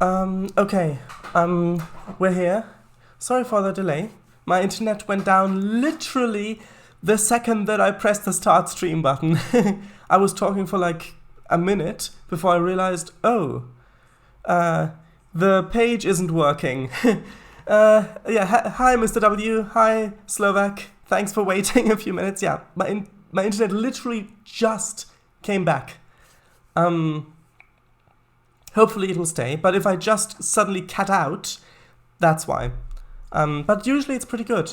Okay. We're here. Sorry for the delay. My internet went down literally the second that I pressed the start stream button. I was talking for like a minute before I realized, the page isn't working. Hi, Mr. W. Hi, Slovak. Thanks for waiting a few minutes. Yeah, my internet literally just came back. Hopefully it will stay, but if I just suddenly cat out, that's why. But usually it's pretty good.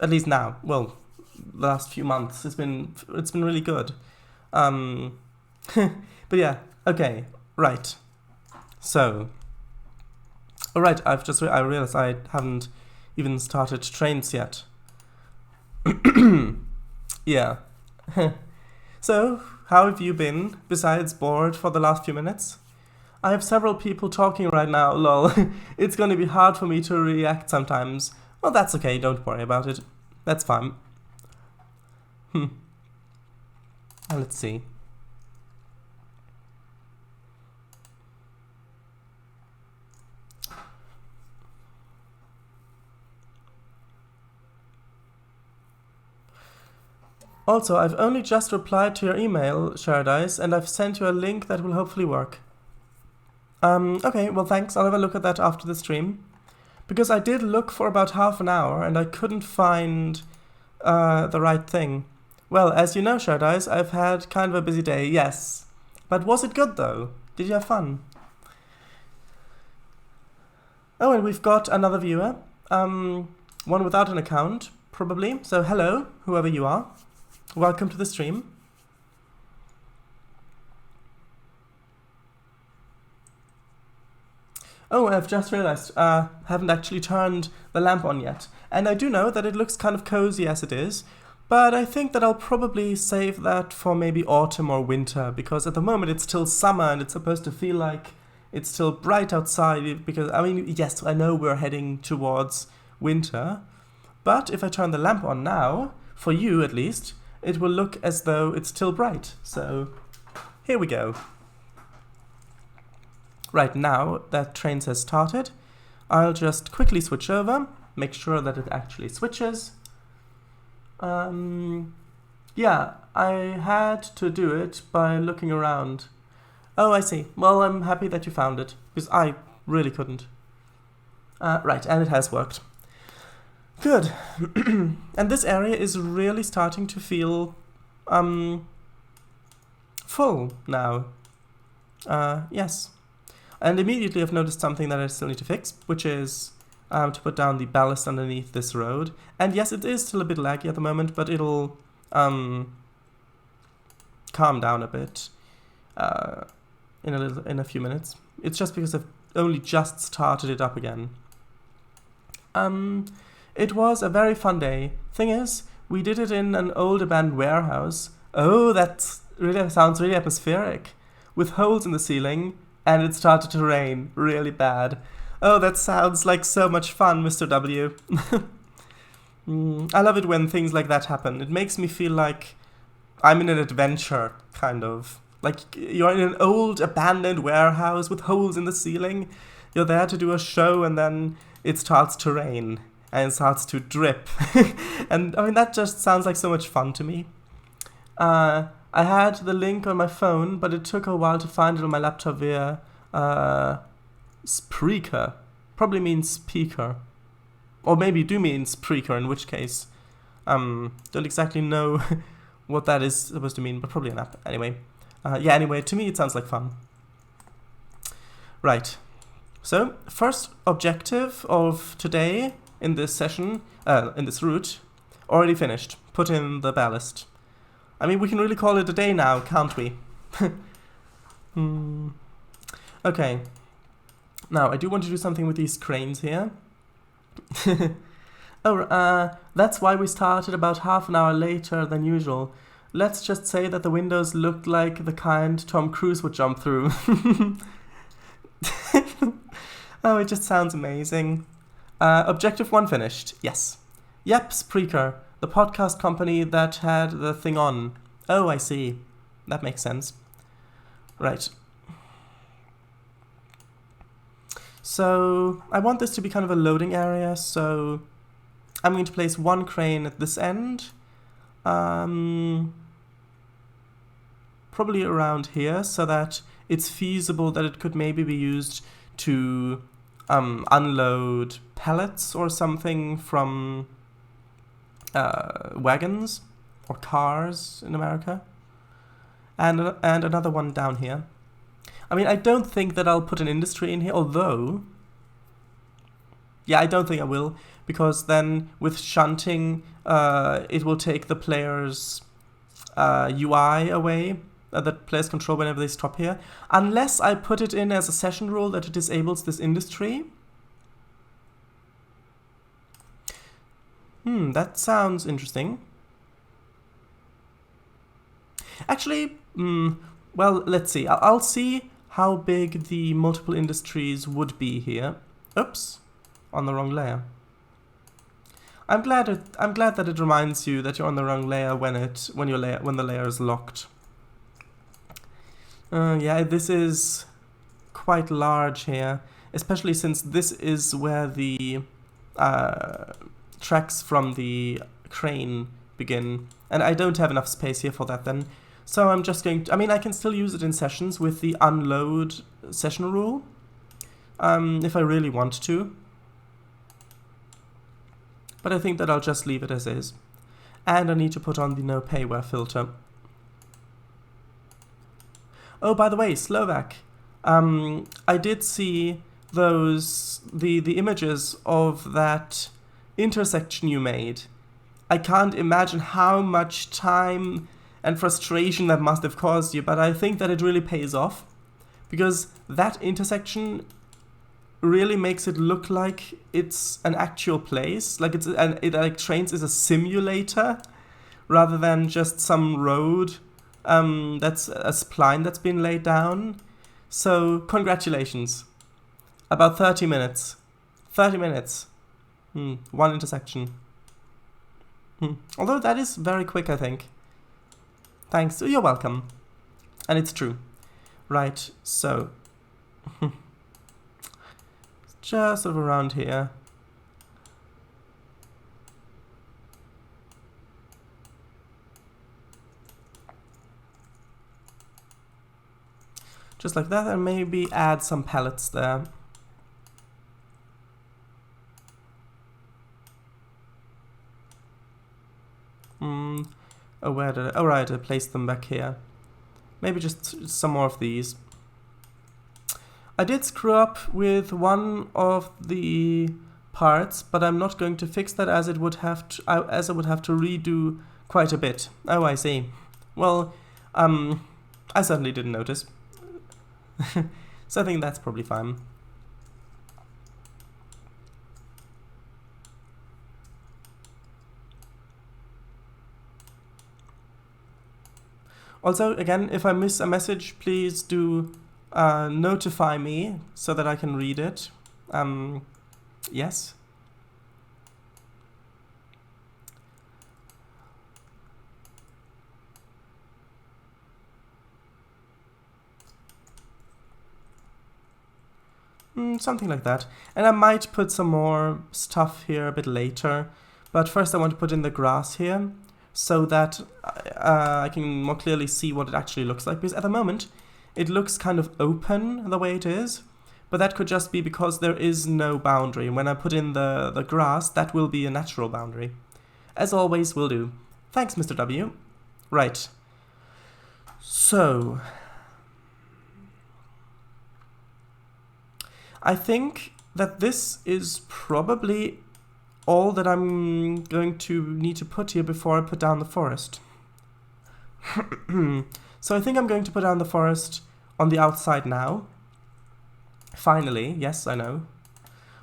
At least now. Well, the last few months it's been really good. But yeah, okay, right. So, all right. I realized I haven't even started Trainz yet. Yeah. So, how have you been, besides bored for the last few minutes? I have several people talking right now, lol. It's gonna be hard for me to react sometimes. Well, that's okay, don't worry about it. That's fine. Let's see. Also, I've only just replied to your email, Sharedice, and I've sent you a link that will hopefully work. Okay, well thanks, I'll have a look at that after the stream. Because I did look for about half an hour and I couldn't find the right thing. Well, as you know, Sharedice, I've had kind of a busy day, yes. But was it good though? Did you have fun? Oh, and we've got another viewer. One without an account, probably. So hello, whoever you are. Welcome to the stream. Oh, I've just realized, haven't actually turned the lamp on yet. And I do know that it looks kind of cozy as it is, but I think that I'll probably save that for maybe autumn or winter, because at the moment it's still summer and it's supposed to feel like it's still bright outside, because, I mean, yes, I know we're heading towards winter, but if I turn the lamp on now, for you at least, it will look as though it's still bright. So, here we go. Right now that Trainz has started, I'll just quickly switch over, make sure that it actually switches. Yeah, I had to do it by looking around. Oh, I see. Well, I'm happy that you found it, because I really couldn't. Right, and it has worked. Good. And this area is really starting to feel full now. Yes. And immediately I've noticed something that I still need to fix, which is to put down the ballast underneath this road. And yes, it is still a bit laggy at the moment, but it'll calm down a bit in a few minutes. It's just because I've only just started it up again. It was a very fun day. Thing is, we did it in an old abandoned warehouse. Oh, that really sounds really atmospheric. With holes in the ceiling, and it started to rain really bad. Oh, that sounds like so much fun, Mr. W. I love it when things like that happen. It makes me feel like I'm in an adventure, kind of. Like you're in an old abandoned warehouse with holes in the ceiling. You're there to do a show and then it starts to rain. And it starts to drip. And I mean, that just sounds like so much fun to me. I had the link on my phone, but it took a while to find it on my laptop via Spreaker. Probably means speaker. Or maybe do mean Spreaker, in which case don't exactly know what that is supposed to mean, but probably an app. Anyway, anyway, to me it sounds like fun. Right. So, first objective of today in this session, in this route, already finished. Put in the ballast. I mean, we can really call it a day now, can't we? Okay. Now, I do want to do something with these cranes here. That's why we started about half an hour later than usual. Let's just say that the windows looked like the kind Tom Cruise would jump through. Oh, it just sounds amazing. Objective 1 finished. Yes. Yep, Spreaker, the podcast company that had the thing on. Oh, I see. That makes sense. Right. So I want this to be kind of a loading area, so I'm going to place one crane at this end, probably around here, so that it's feasible that it could maybe be used to unload pallets or something from wagons or cars in America, and another one down here. I mean, I don't think that I'll put an industry in here, although, yeah, I don't think I will, because then with shunting, it will take the player's UI away, that players control whenever they stop here, unless I put it in as a session rule that it disables this industry. That sounds interesting. Actually, well, let's see. I'll see how big the multiple industries would be here. Oops, on the wrong layer. I'm glad that it reminds you that you're on the wrong layer when the layer is locked. Yeah, this is quite large here, especially since this is where the tracks from the crane begin, and I don't have enough space here for that then. So I'm just going to, I mean, I can still use it in sessions with the unload session rule, if I really want to. But I think that I'll just leave it as is. And I need to put on the no payware filter. Oh, by the way, Slovak. I did see the images of that intersection you made. I can't imagine how much time and frustration that must have caused you, but I think that it really pays off, because that intersection really makes it look like it's an actual place, like like Trainz is a simulator rather than just some road that's a spline that's been laid down. So congratulations. About 30 minutes. 30 minutes. One intersection. Although that is very quick, I think. Thanks. You're welcome. And it's true. Right, so just sort of around here. Just like that, and maybe add some pallets there. Oh, where did I... Oh, right, I placed them back here. Maybe just some more of these. I did screw up with one of the parts, but I'm not going to fix that, as it would have to, as I would have to redo quite a bit. Oh, I see. Well, I certainly didn't notice. So I think that's probably fine. Also, again, if I miss a message, please do notify me so that I can read it. Yes. Something like that. And I might put some more stuff here a bit later, but first I want to put in the grass here, so that I can more clearly see what it actually looks like, because at the moment it looks kind of open the way it is, but that could just be because there is no boundary, and when I put in the grass, that will be a natural boundary. As always, will do. Thanks, Mr. W. Right. So I think that this is probably all that I'm going to need to put here before I put down the forest. So I think I'm going to put down the forest on the outside now. Finally, yes, I know.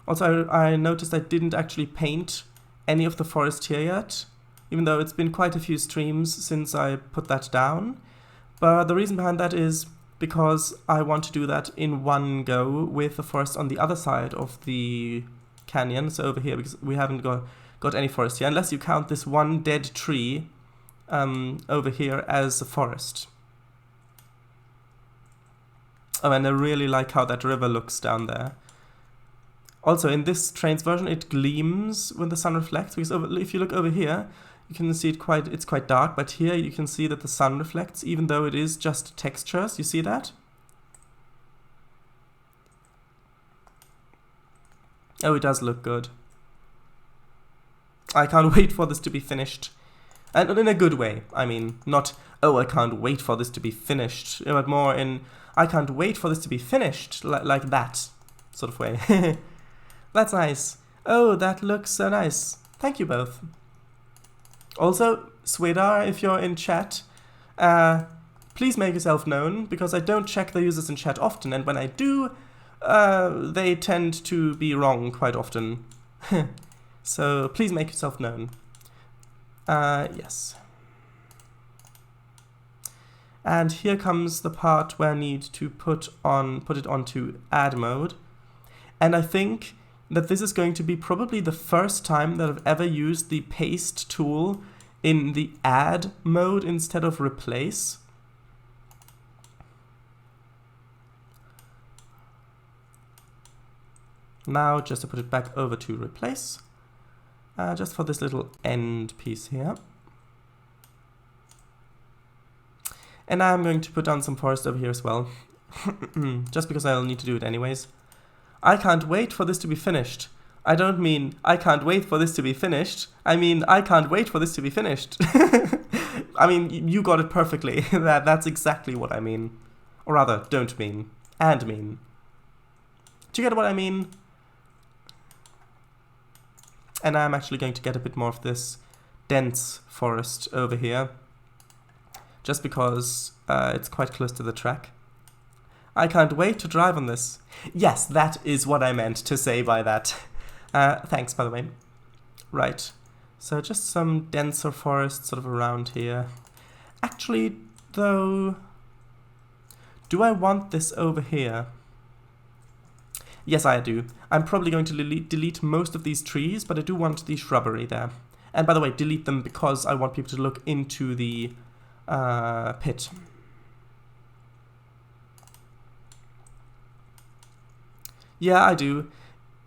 Also, I noticed I didn't actually paint any of the forest here yet, even though it's been quite a few streams since I put that down. But the reason behind that is because I want to do that in one go with the forest on the other side of the canyon, so over here, because we haven't got any forest here, unless you count this one dead tree over here as a forest. Oh, and I really like how that river looks down there. Also, in this Trainz version, it gleams when the sun reflects. Because if you look over here, you can see it's quite dark. But here you can see that the sun reflects, even though it is just textures. You see that? Oh, it does look good. I can't wait for this to be finished. And in a good way. I mean, not, oh, I can't wait for this to be finished. But more in, I can't wait for this to be finished. Like that sort of way. That's nice. Oh, that looks so nice. Thank you both. Also, Swedar, if you're in chat, please make yourself known, because I don't check the users in chat often, and when I do, they tend to be wrong quite often. So please make yourself known. Yes. And here comes the part where I need to put it onto add mode. And I think that this is going to be probably the first time that I've ever used the paste tool in the add mode instead of replace. Now just to put it back over to replace, just for this little end piece here. And now I'm going to put down some forest over here as well, just because I'll need to do it anyways. I can't wait for this to be finished. I don't mean I can't wait for this to be finished. I mean I can't wait for this to be finished. I mean, you got it perfectly. That's exactly what I mean. Or rather, don't mean. And mean. Do you get what I mean? And I'm actually going to get a bit more of this dense forest over here. Just because it's quite close to the track. I can't wait to drive on this. Yes, that is what I meant to say by that. Thanks, by the way. Right. So just some denser forest sort of around here. Actually, though, do I want this over here? Yes, I do. I'm probably going to delete most of these trees, but I do want the shrubbery there. And by the way, delete them because I want people to look into the pit. Yeah, I do.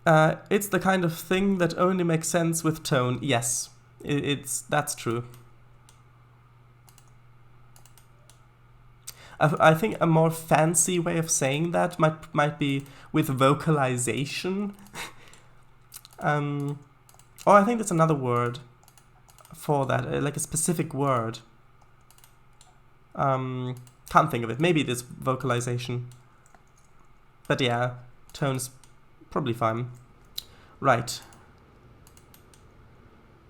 It's the kind of thing that only makes sense with tone. Yes, that's true. I think a more fancy way of saying that might be with vocalization. Or I think there's another word for that, like a specific word. Can't think of it. Maybe it is vocalization. But yeah, tone's probably fine. Right.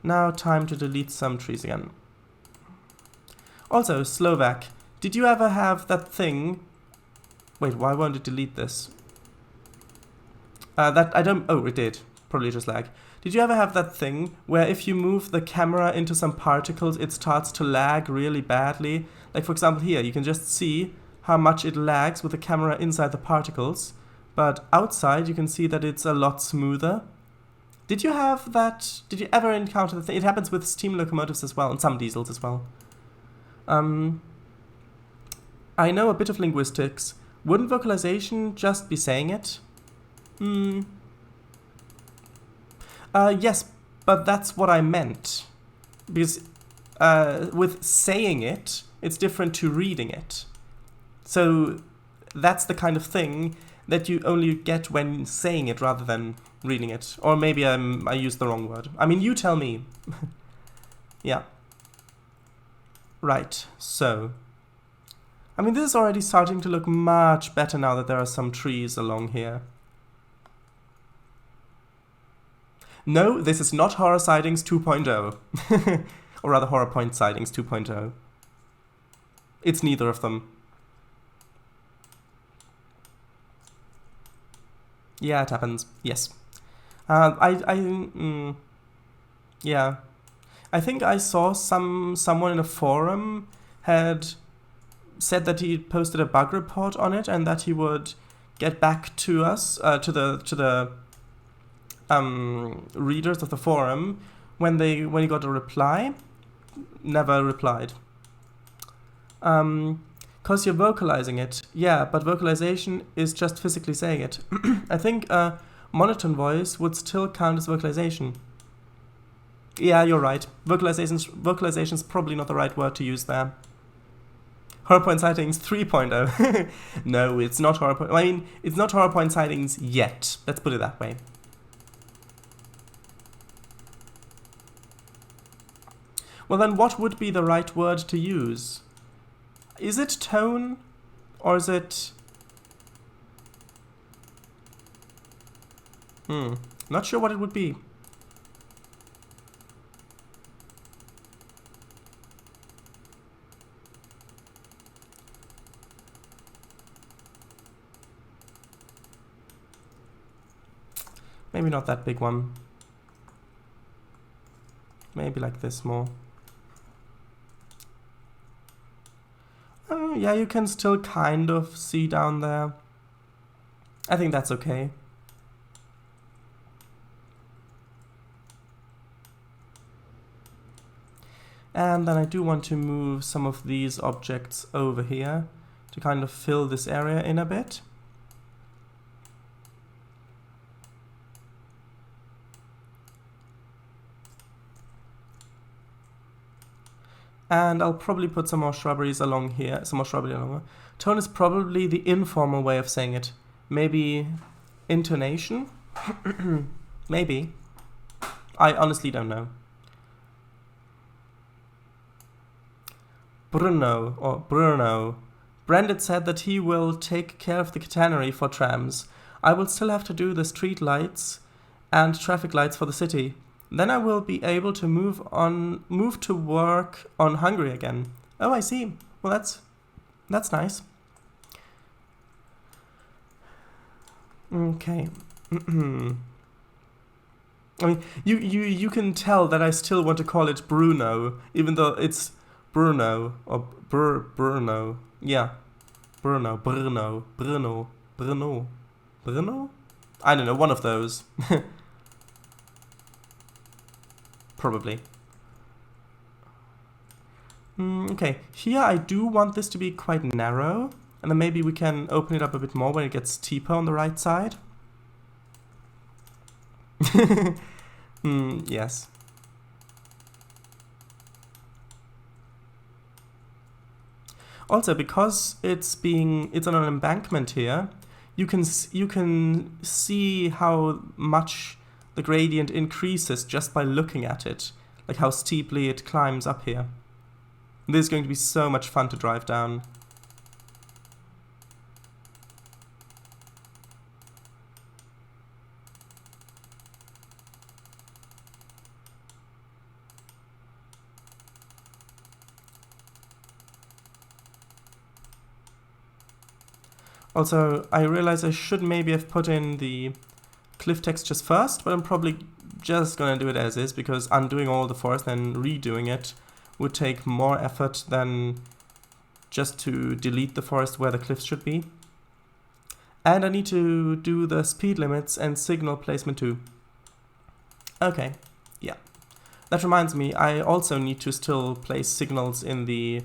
Now time to delete some trees again. Also, Slovak, did you ever have that thing? Wait, why won't it delete this? Oh, it did. Probably just lag. Did you ever have that thing where if you move the camera into some particles, it starts to lag really badly? Like, for example, here, you can just see how much it lags with the camera inside the particles. But outside, you can see that it's a lot smoother. Did you have that? Did you ever encounter the thing? It happens with steam locomotives as well, and some diesels as well. I know a bit of linguistics. Wouldn't vocalization just be saying it? Yes, but that's what I meant. Because with saying it, it's different to reading it. So that's the kind of thing that you only get when saying it rather than reading it. Or maybe I used the wrong word. I mean, you tell me. Yeah. Right, so. I mean, this is already starting to look much better now that there are some trees along here. No, this is not Horror Sightings 2.0. Or rather, Horror Point Sightings 2.0. It's neither of them. Yeah, it happens. Yes. Yeah. I think I saw someone in a forum had said that he posted a bug report on it and that he would get back to us, to the readers of the forum when he got a reply. Never replied. Because you're vocalizing it. Yeah, but vocalization is just physically saying it. I think monotone voice would still count as vocalization. Yeah, you're right. Vocalization's probably not the right word to use there. Horror point sightings 3.0. No, it's not horror point. I mean, it's not horror point sightings yet. Let's put it that way. Well, then what would be the right word to use? Is it tone? Or is it... Not sure what it would be. Maybe not that big one. Maybe like this more. Oh, yeah, you can still kind of see down there. I think that's okay. And then I do want to move some of these objects over here to kind of fill this area in a bit. And I'll probably put some more shrubberies along here, some more shrubbery along here. Tone is probably the informal way of saying it. Maybe intonation? Maybe. I honestly don't know. Bruno. Brandon said that he will take care of the catenary for trams. I will still have to do the street lights and traffic lights for the city. Then I will be able to move to work on Hungary again. Oh, I see. Well, that's nice. Okay. I mean, you can tell that I still want to call it Bruno, even though it's Bruno or Bruno. Yeah, Bruno. I don't know, one of those. Probably. Okay, here I do want this to be quite narrow, and then maybe we can open it up a bit more when it gets steeper on the right side. Yes. Also, because it's on an embankment here, you can see how much the gradient increases just by looking at it, like how steeply it climbs up here. This is going to be so much fun to drive down. Also, I realize I should maybe have put in the cliff textures first, but I'm probably just gonna do it as is, because undoing all the forest and redoing it would take more effort than just to delete the forest where the cliffs should be. And I need to do the speed limits and signal placement too. Okay, yeah. That reminds me, I also need to still place signals in the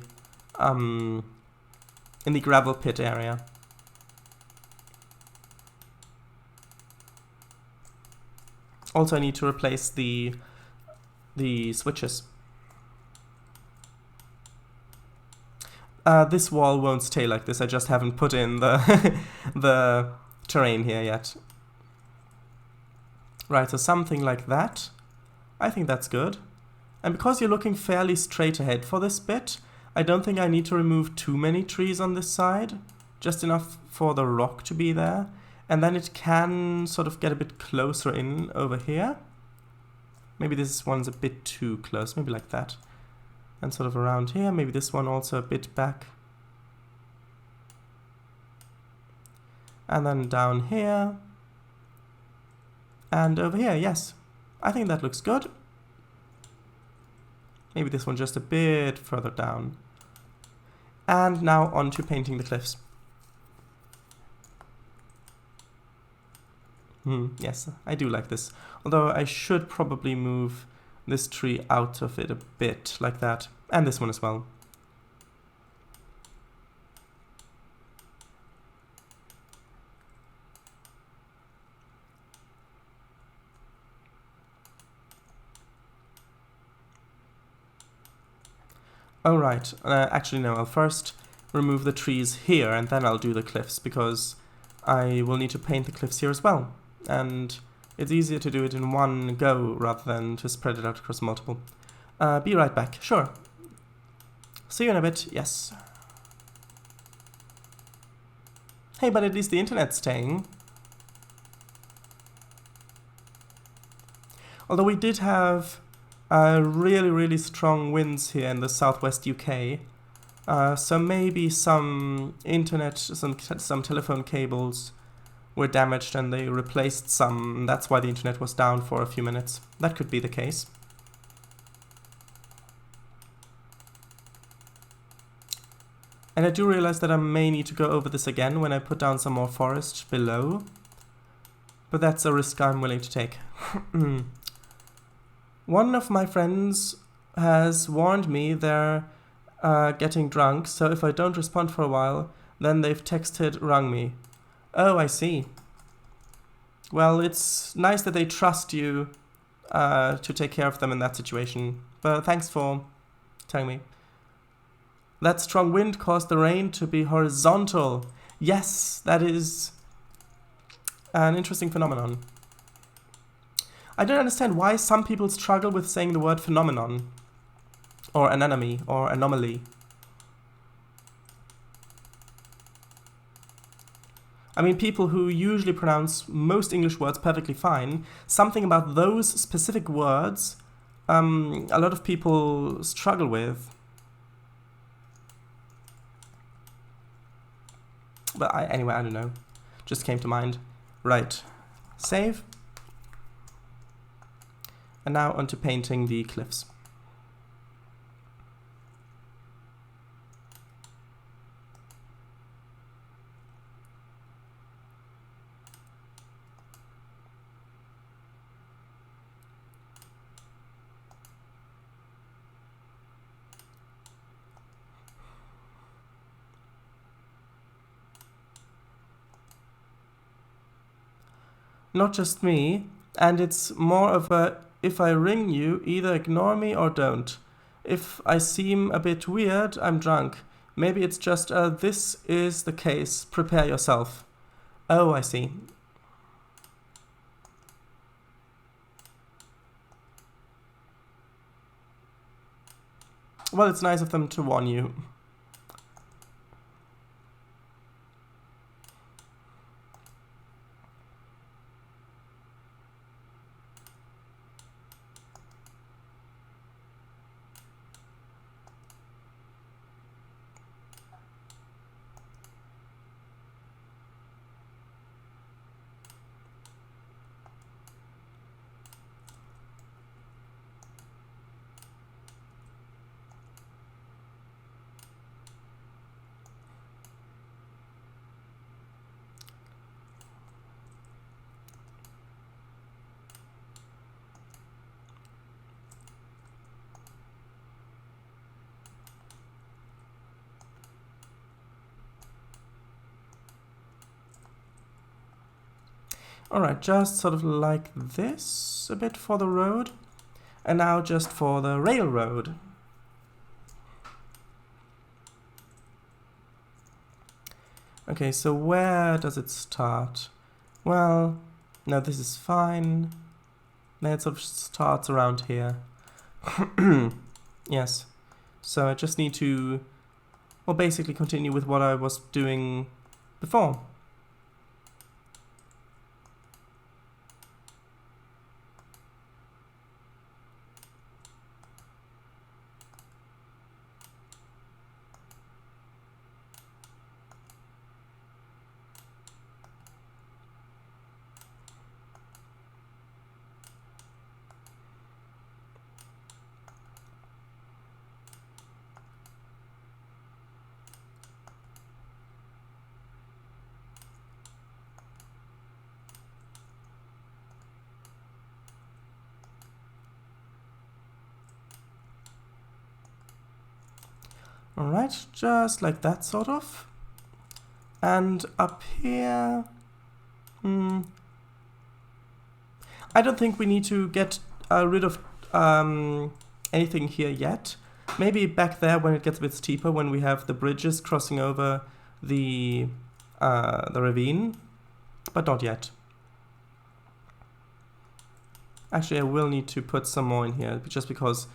gravel pit area. Also, I need to replace the switches. This wall won't stay like this. I just haven't put in the the terrain here yet. Right, so something like that. I think that's good. And because you're looking fairly straight ahead for this bit, I don't think I need to remove too many trees on this side. Just enough for the rock to be there. And then it can sort of get a bit closer in over here. Maybe this one's a bit too close, maybe like that. And sort of around here, maybe this one also a bit back. And then down here. And over here, yes. I think that looks good. Maybe this one just a bit further down. And now on to painting the cliffs. Yes, I do like this. Although I should probably move this tree out of it a bit, like that. And this one as well. Oh, right. Actually, no, I'll first remove the trees here, and then I'll do the cliffs, because I will need to paint the cliffs here as well. And it's easier to do it in one go, rather than to spread it out across multiple. Be right back. Sure. See you in a bit. Yes. Hey, but at least the internet's staying. Although we did have really, really strong winds here in the southwest UK. So maybe some internet, some telephone cables were damaged and they replaced some. That's why the internet was down for a few minutes. That could be the case. And I do realize that I may need to go over this again when I put down some more forest below. But that's a risk I'm willing to take. One of my friends has warned me they're getting drunk, so if I don't respond for a while, then they've texted, rung me. Oh, I see. Well, it's nice that they trust you to take care of them in that situation, but thanks for telling me. That strong wind caused the rain to be horizontal. Yes, that is an interesting phenomenon. I don't understand why some people struggle with saying the word phenomenon, or anemone, or anomaly. I mean, people who usually pronounce most English words perfectly fine, something about those specific words, a lot of people struggle with. But anyway, I don't know. Just came to mind. Right. Save. And now onto painting the cliffs. Not just me, and it's more of a, if I ring you, either ignore me or don't. If I seem a bit weird, I'm drunk. Maybe it's just this is the case, prepare yourself. Oh, I see. Well, it's nice of them to warn you. Alright, just sort of like this, a bit for the road, and now just for the railroad. Okay, so where does it start? Well, no, this is fine. Then it sort of starts around here. Yes, so I just need to, well, basically continue with what I was doing before. Alright, just like that sort of. And up here... I don't think we need to get rid of anything here yet. Maybe back there when it gets a bit steeper, when we have the bridges crossing over the ravine, but not yet. Actually, I will need to put some more in here, just because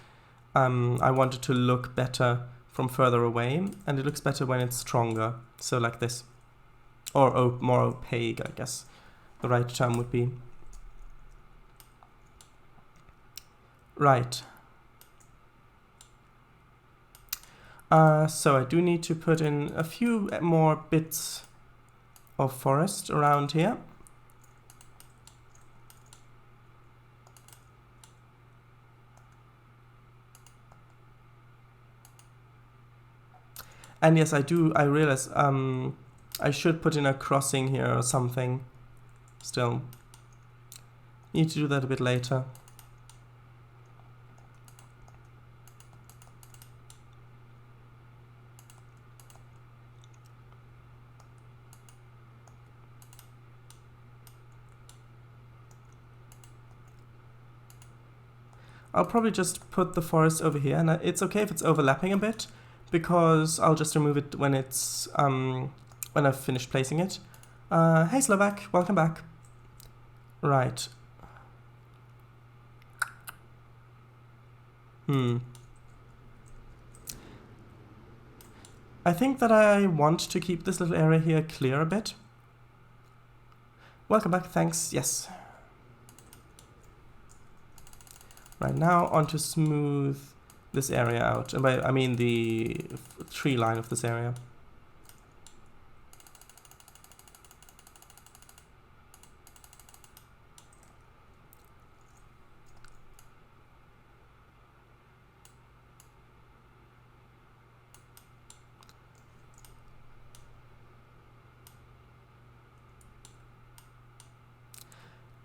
I want it to look better from further away, and it looks better when it's stronger, so like this. Or more opaque, I guess the right term would be. Right. So I do need to put in a few more bits of forest around here. And yes, I realize I should put in a crossing here or something. Still. Need to do that a bit later. I'll probably just put the forest over here, and it's okay if it's overlapping a bit, because I'll just remove it when it's when I've finished placing it. Hey Slovak, welcome back. Right. I think that I want to keep this little area here clear a bit. Welcome back, thanks, yes. Right, now on to smooth this area out, and by I mean the tree line of this area.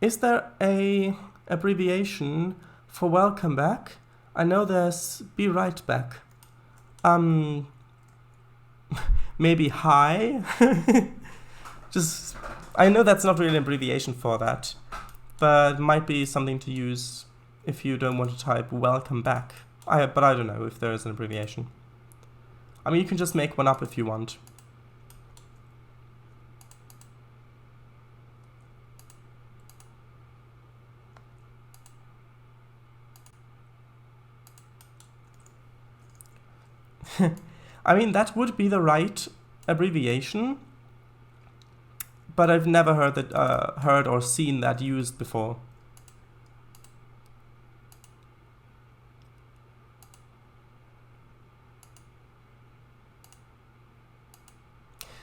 Is there a abbreviation for welcome back? I know there's be right back. Maybe hi? Just, I know that's not really an abbreviation for that, but it might be something to use if you don't want to type welcome back. But I don't know if there is an abbreviation. I mean, you can just make one up if you want. I mean, that would be the right abbreviation, but I've never heard or seen that used before.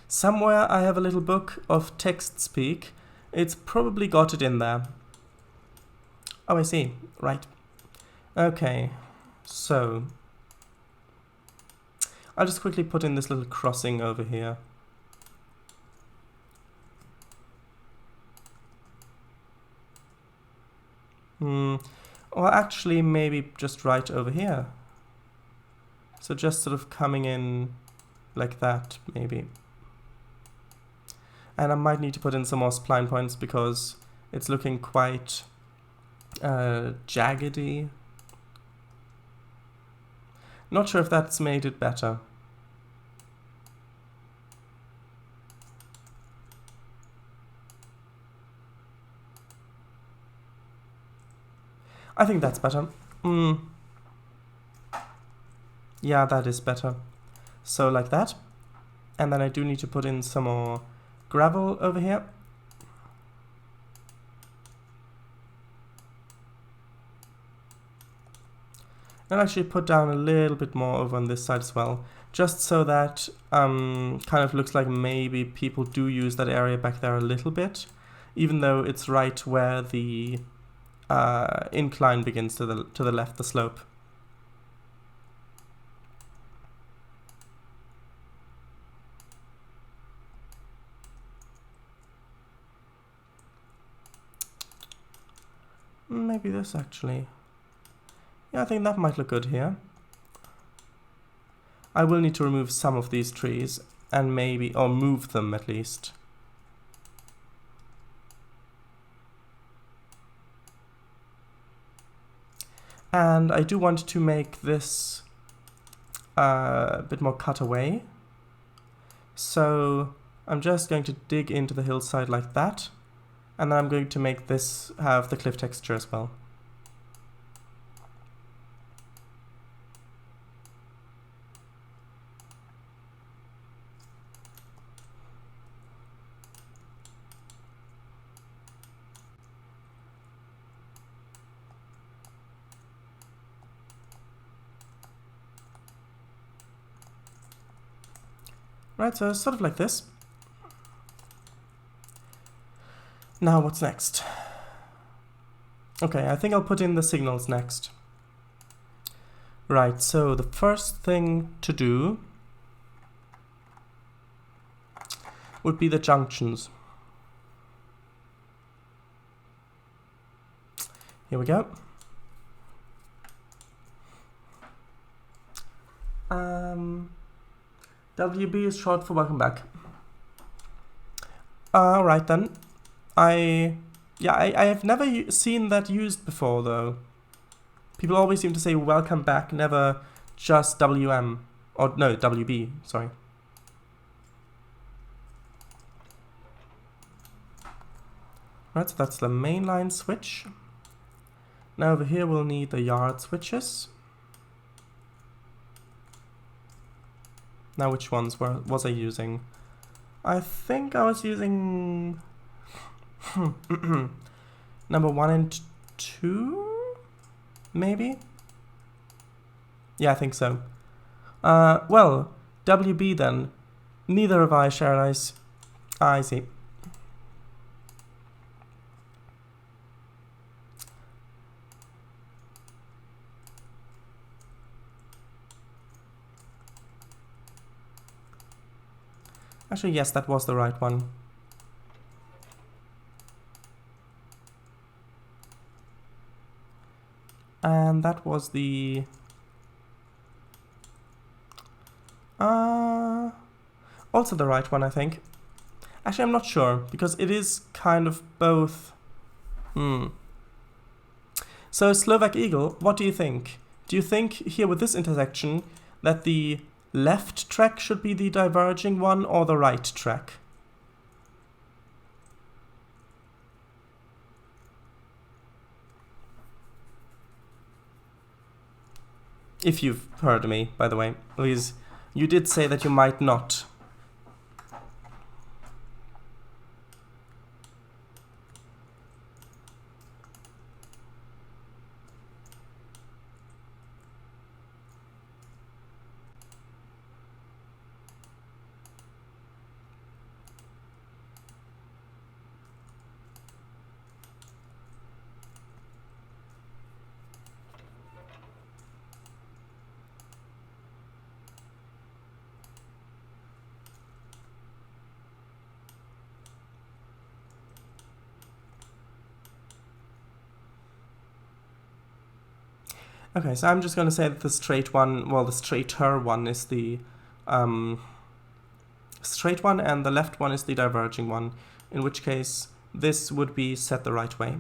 Somewhere I have a little book of text speak. It's probably got it in there. Oh, I see. Right. Okay. So I'll just quickly put in this little crossing over here. Or actually maybe just right over here. So just sort of coming in like that, maybe. And I might need to put in some more spline points because it's looking quite jaggedy. Not sure if that's made it better. I think that's better. Yeah, that is better. So like that. And then I do need to put in some more gravel over here. And actually put down a little bit more over on this side as well, just so that kind of looks like maybe people do use that area back there a little bit, even though it's right where the incline begins to the left, the slope. Maybe this actually. Yeah, I think that might look good here. I will need to remove some of these trees and maybe, or move them at least. And I do want to make this a bit more cut away. So I'm just going to dig into the hillside like that. And then I'm going to make this have the cliff texture as well. Right, so sort of like this. Now what's next? Okay, I think I'll put in the signals next. Right, so the first thing to do would be the junctions. Here we go. WB is short for welcome back. Right then. I have never seen that used before though. People always seem to say welcome back, never just WM. Or no, WB, sorry. Right, so that's the mainline switch. Now over here we'll need the yard switches. Now which ones was I using? I think I was using number 1 and 2, maybe? Yeah, I think so. Well, WB then. Neither have I, Sharon. I see. Actually, yes, that was the right one. And that was the... also the right one, I think. Actually, I'm not sure, because it is kind of both. So, Slovak Eagle, what do you think? Do you think here with this intersection that the left track should be the diverging one or the right track? If you've heard me, by the way, please. You did say that you might not. Okay, so I'm just going to say that the straight one, well, the straighter one is the straight one and the left one is the diverging one, in which case this would be set the right way.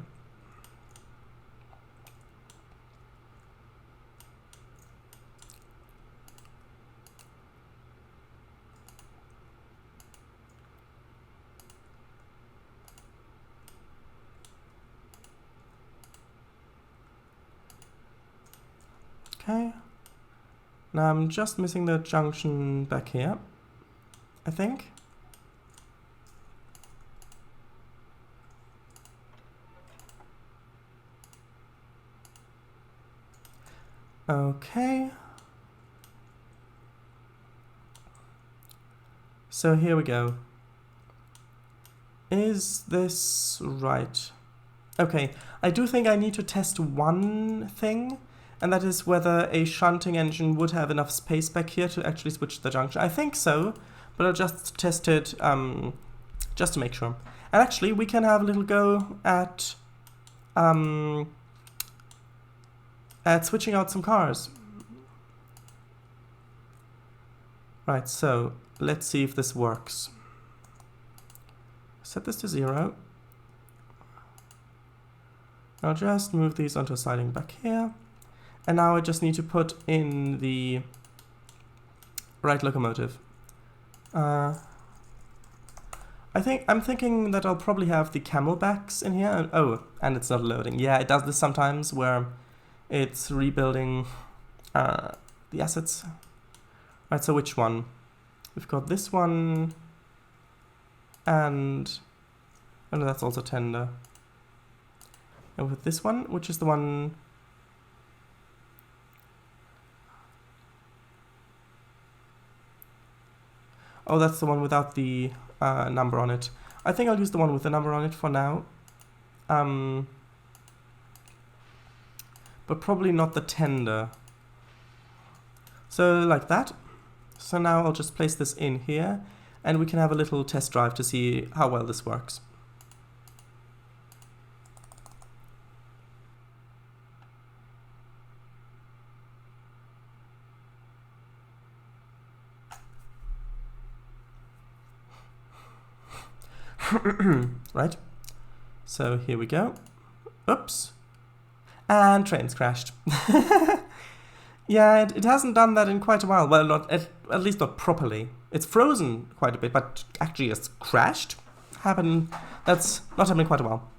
Okay, now I'm just missing the junction back here, I think. Okay. So here we go. Is this right? Okay, I do think I need to test one thing. And that is whether a shunting engine would have enough space back here to actually switch the junction. I think so, but I'll just test it just to make sure. And actually, we can have a little go at switching out some cars. Right, so let's see if this works. Set this to 0. I'll just move these onto a siding back here. And now I just need to put in the Right locomotive. I'm thinking that I'll probably have the camelbacks in here. Oh, and it's not loading. Yeah, it does this sometimes where it's rebuilding the assets. Right, so which one? We've got this one, and oh no, that's also tender. And with this one, which is the one. Oh, that's the one without the number on it. I think I'll use the one with the number on it for now. But probably not the tender. So like that. So now I'll just place this in here, and we can have a little test drive to see how well this works. Right, so here we go. Oops. And Trainz crashed. Yeah, it hasn't done that in quite a while. Well, not at least not properly. It's frozen quite a bit, but actually it's crashed. That's not happening quite a while.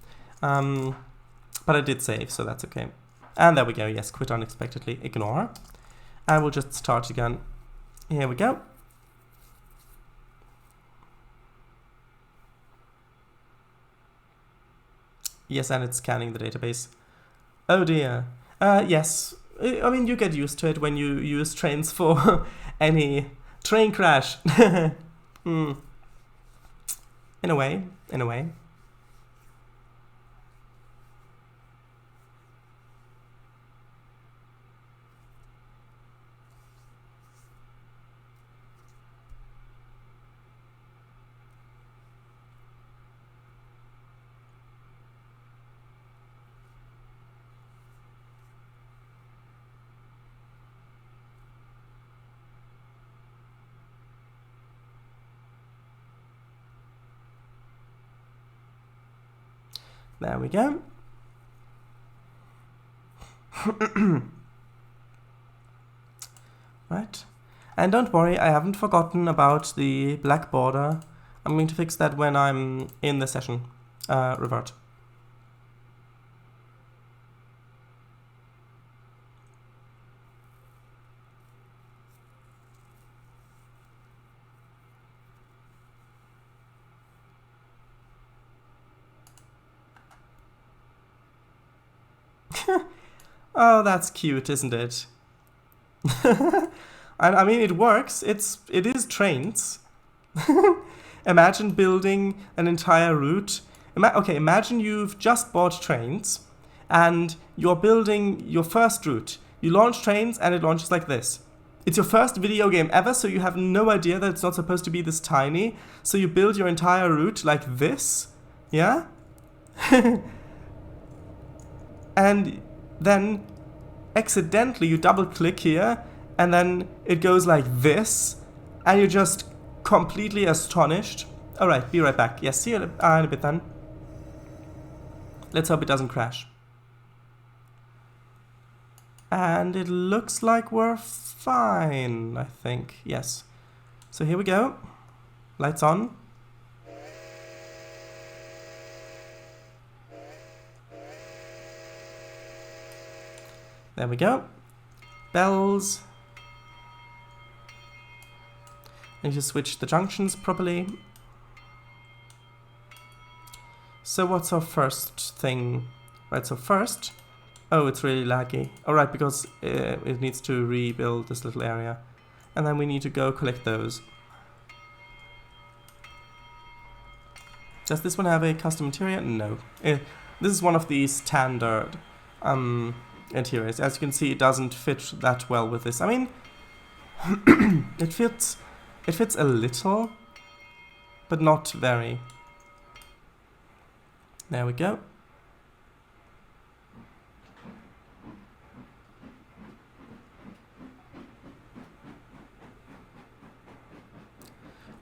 But I did save, so that's okay. And there we go. Yes, quit unexpectedly. Ignore. And we'll just start again. Here we go. Yes, and it's scanning the database. Oh dear. Yes. I mean, you get used to it when you use Trainz for any train crash. In a way. There we go. Right. And don't worry, I haven't forgotten about the black border. I'm going to fix that when I'm in the session. Revert. Oh, that's cute, isn't it? I mean, it works. It is Trainz. Imagine building an entire route. Okay, imagine you've just bought Trainz, and you're building your first route. You launch Trainz, and it launches like this. It's your first video game ever, so you have no idea that it's not supposed to be this tiny. So you build your entire route like this, yeah? And then accidentally you double click here, and then it goes like this, and you're just completely astonished. Alright, be right back. Yes, see you in a bit then. Let's hope it doesn't crash. And it looks like we're fine, I think. Yes. So here we go. Lights on. There we go. Bells. I need to switch the junctions properly. So what's our first thing? Right, so first... Oh, it's really laggy. Alright, because it needs to rebuild this little area. And then we need to go collect those. Does this one have a custom interior? No. This is one of the standard interiors. As you can see, it doesn't fit that well with this. I mean, it fits a little, but not very. There we go.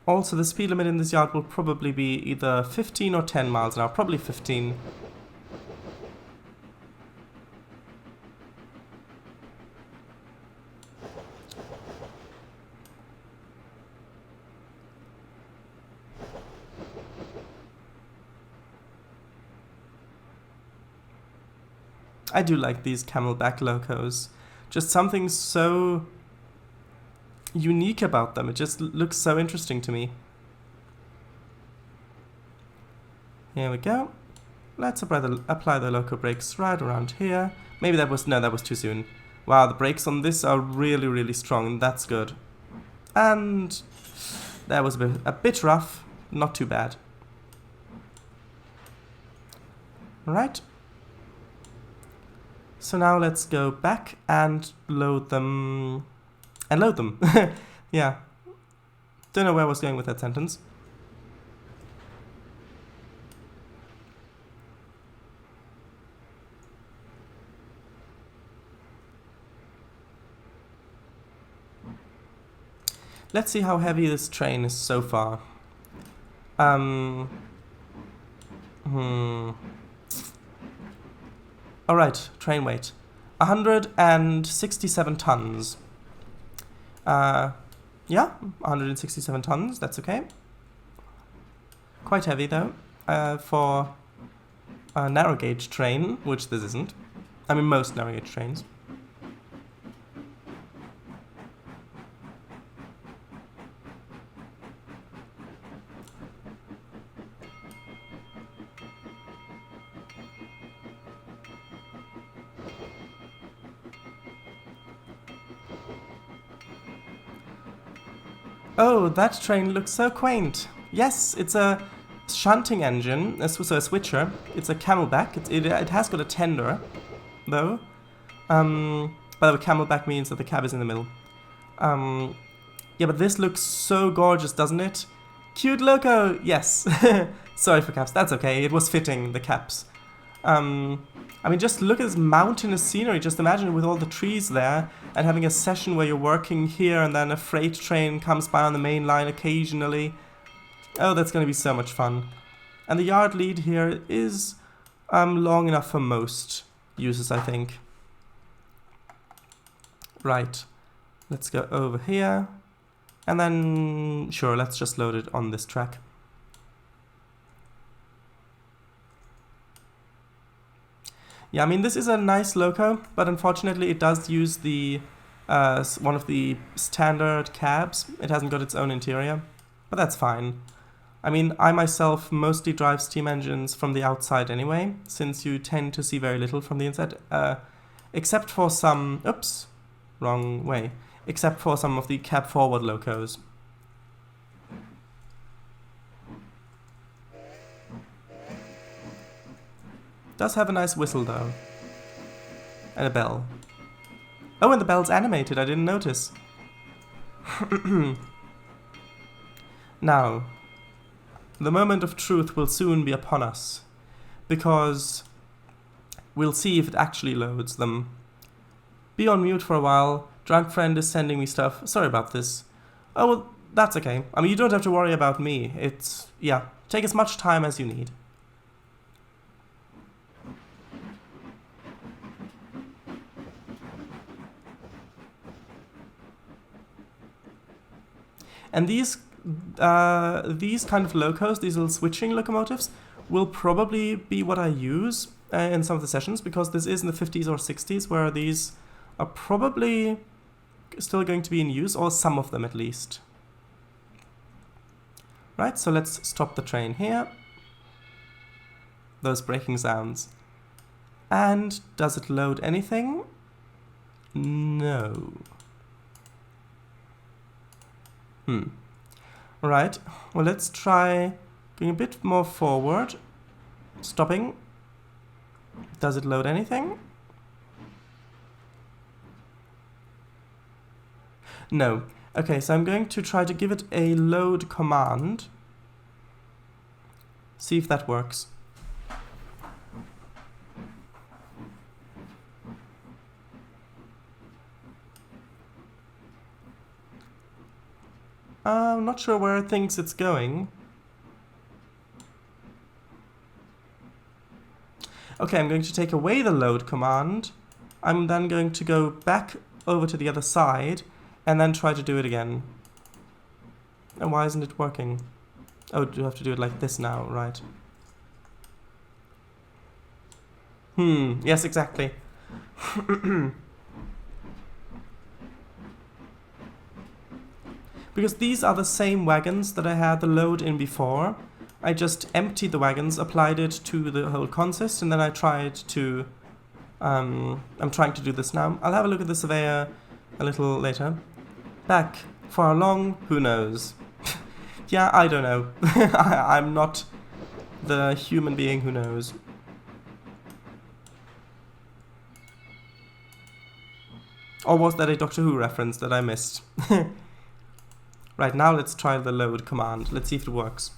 Also, the speed limit in this yard will probably be either 15 or 10 miles an hour. Probably 15. I do like these camelback locos. Just something so unique about them. It just looks so interesting to me. Here we go. Let's apply the loco brakes right around here. Maybe that was... no, that was too soon. Wow, the brakes on this are really, really strong. That's good. And that was a bit rough. Not too bad. Right. So now let's go back and load them. Yeah. Don't know where I was going with that sentence. Let's see how heavy this train is so far. Alright, train weight. 167 tons. Yeah, 167 tons, that's okay. Quite heavy though, for a narrow gauge train, which this isn't. I mean, most narrow gauge trains. Oh, that train looks so quaint. Yes, it's a shunting engine, so a switcher. It's a camelback. It has got a tender, though. By the way, camelback means that the cab is in the middle. Yeah, but this looks so gorgeous, doesn't it? Cute loco, yes. Sorry for caps, that's okay. It was fitting, the caps. I mean, just look at this mountainous scenery. Just imagine it with all the trees there and having a session where you're working here and then a freight train comes by on the main line occasionally. Oh, that's going to be so much fun. And the yard lead here is long enough for most users, I think. Right. Let's go over here. And then, sure, let's just load it on this track. Yeah, I mean, this is a nice loco, but unfortunately it does use the one of the standard cabs. It hasn't got its own interior, but that's fine. I mean, I myself mostly drive steam engines from the outside anyway, since you tend to see very little from the inside, except for some... oops, wrong way. Except for some of the cab-forward locos. Does have a nice whistle though. And a bell. Oh, and the bell's animated, I didn't notice. Now, the moment of truth will soon be upon us, because we'll see if it actually loads them. Be on mute for a while. Drunk friend is sending me stuff. Sorry about this. Oh, well, that's okay. I mean, you don't have to worry about me. It's... yeah, take as much time as you need. And these kind of locos, these little switching locomotives, will probably be what I use in some of the sessions, because this is in the 50s or 60s, where these are probably still going to be in use, or some of them at least. Right, so let's stop the train here. Those braking sounds. And does it load anything? No. Right, well, let's try going a bit more forward. Stopping. Does it load anything? No. Okay, so I'm going to try to give it a load command. See if that works. I'm not sure where it thinks it's going. Okay, I'm going to take away the load command. I'm then going to go back over to the other side and then try to do it again. And why isn't it working? Oh, do you have to do it like this now, right? Yes, exactly. Because these are the same wagons that I had the load in before. I just emptied the wagons, applied it to the whole consist, and then I tried to... I'm trying to do this now. I'll have a look at the surveyor a little later. Back. For how long? Who knows? Yeah, I don't know. I'm not the human being who knows. Or was that a Doctor Who reference that I missed? Right, now let's try the load command. Let's see if it works.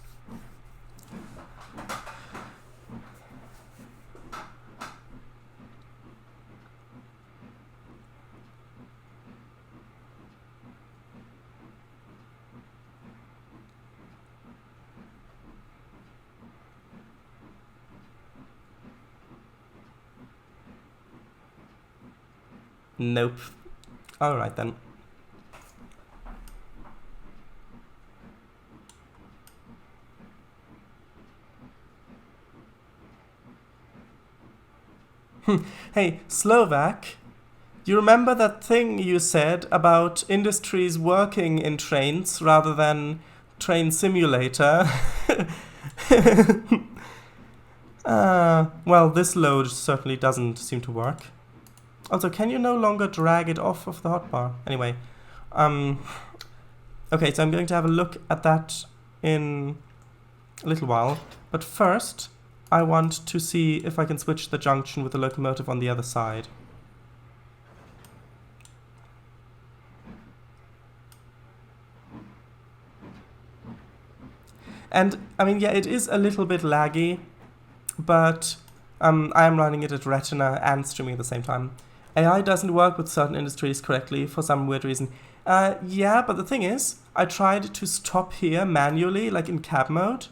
Nope. Alright then. Hey, Slovak, you remember that thing you said about industries working in trains rather than train simulator? Well, this load certainly doesn't seem to work. Also, can you no longer drag it off of the hotbar? Anyway, okay, so I'm going to have a look at that in a little while. But first, I want to see if I can switch the junction with the locomotive on the other side. And, I mean, yeah, it is a little bit laggy, but I am running it at Retina and streaming at the same time. AI doesn't work with certain industries correctly for some weird reason. Yeah, but the thing is, I tried to stop here manually, like in cab mode,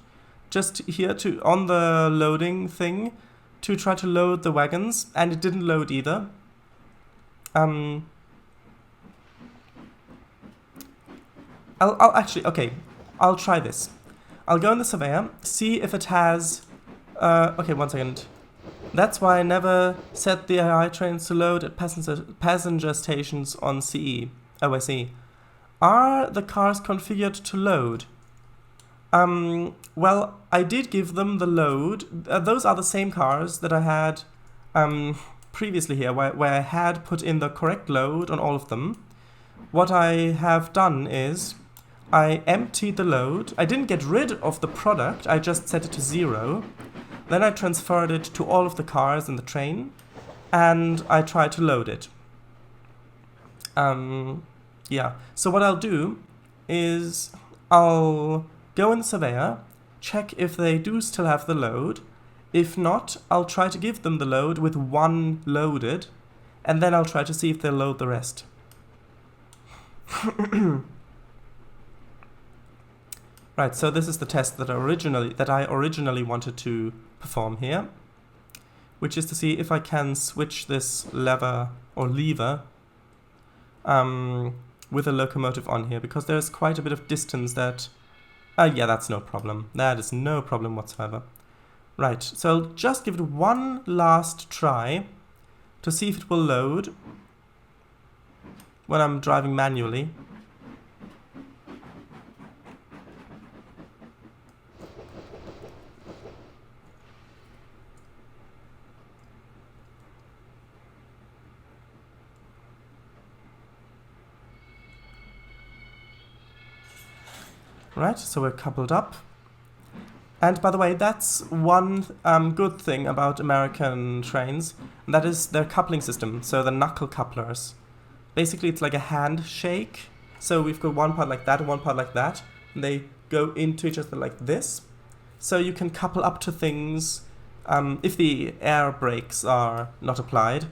just here to on the loading thing, to try to load the wagons, and it didn't load either. I'll actually, okay, I'll try this. I'll go in the surveyor, see if it has, okay, 1 second. That's why I never set the AI trains to load at passenger stations on CE. Oh, I see. Are the cars configured to load? Well, I did give them the load. Those are the same cars that I had previously here, where I had put in the correct load on all of them. What I have done is I emptied the load. I didn't get rid of the product, I just set it to 0. Then I transferred it to all of the cars in the train, and I tried to load it. Yeah, so what I'll do is I'll go in the surveyor, check if they do still have the load. If not, I'll try to give them the load with 1 loaded, and then I'll try to see if they'll load the rest. Right, so this is the test that I originally wanted to perform here, which is to see if I can switch this lever with a locomotive on here, because there's quite a bit of distance that... yeah, that's no problem. That is no problem whatsoever. Right, so I'll just give it 1 last try to see if it will load when I'm driving manually. Right, so we're coupled up. And by the way, that's one good thing about American trains, and that is their coupling system, so the knuckle couplers. Basically, it's like a handshake, so we've got one part like that and one part like that, and they go into each other like this. So you can couple up to things if the air brakes are not applied,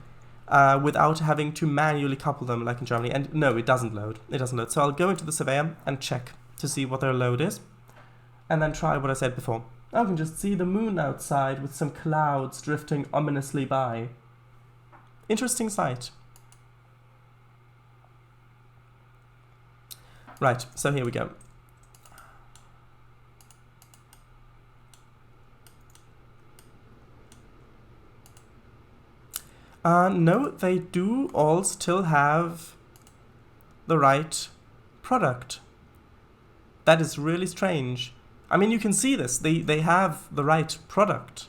without having to manually couple them like in Germany. And no, it doesn't load. It doesn't load. So I'll go into the surveyor and check to see what their load is, and then try what I said before. I can just see the moon outside with some clouds drifting ominously by. Interesting sight. Right, so here we go. No, they do all still have the right product. That is really strange. I mean, you can see this. They have the right product.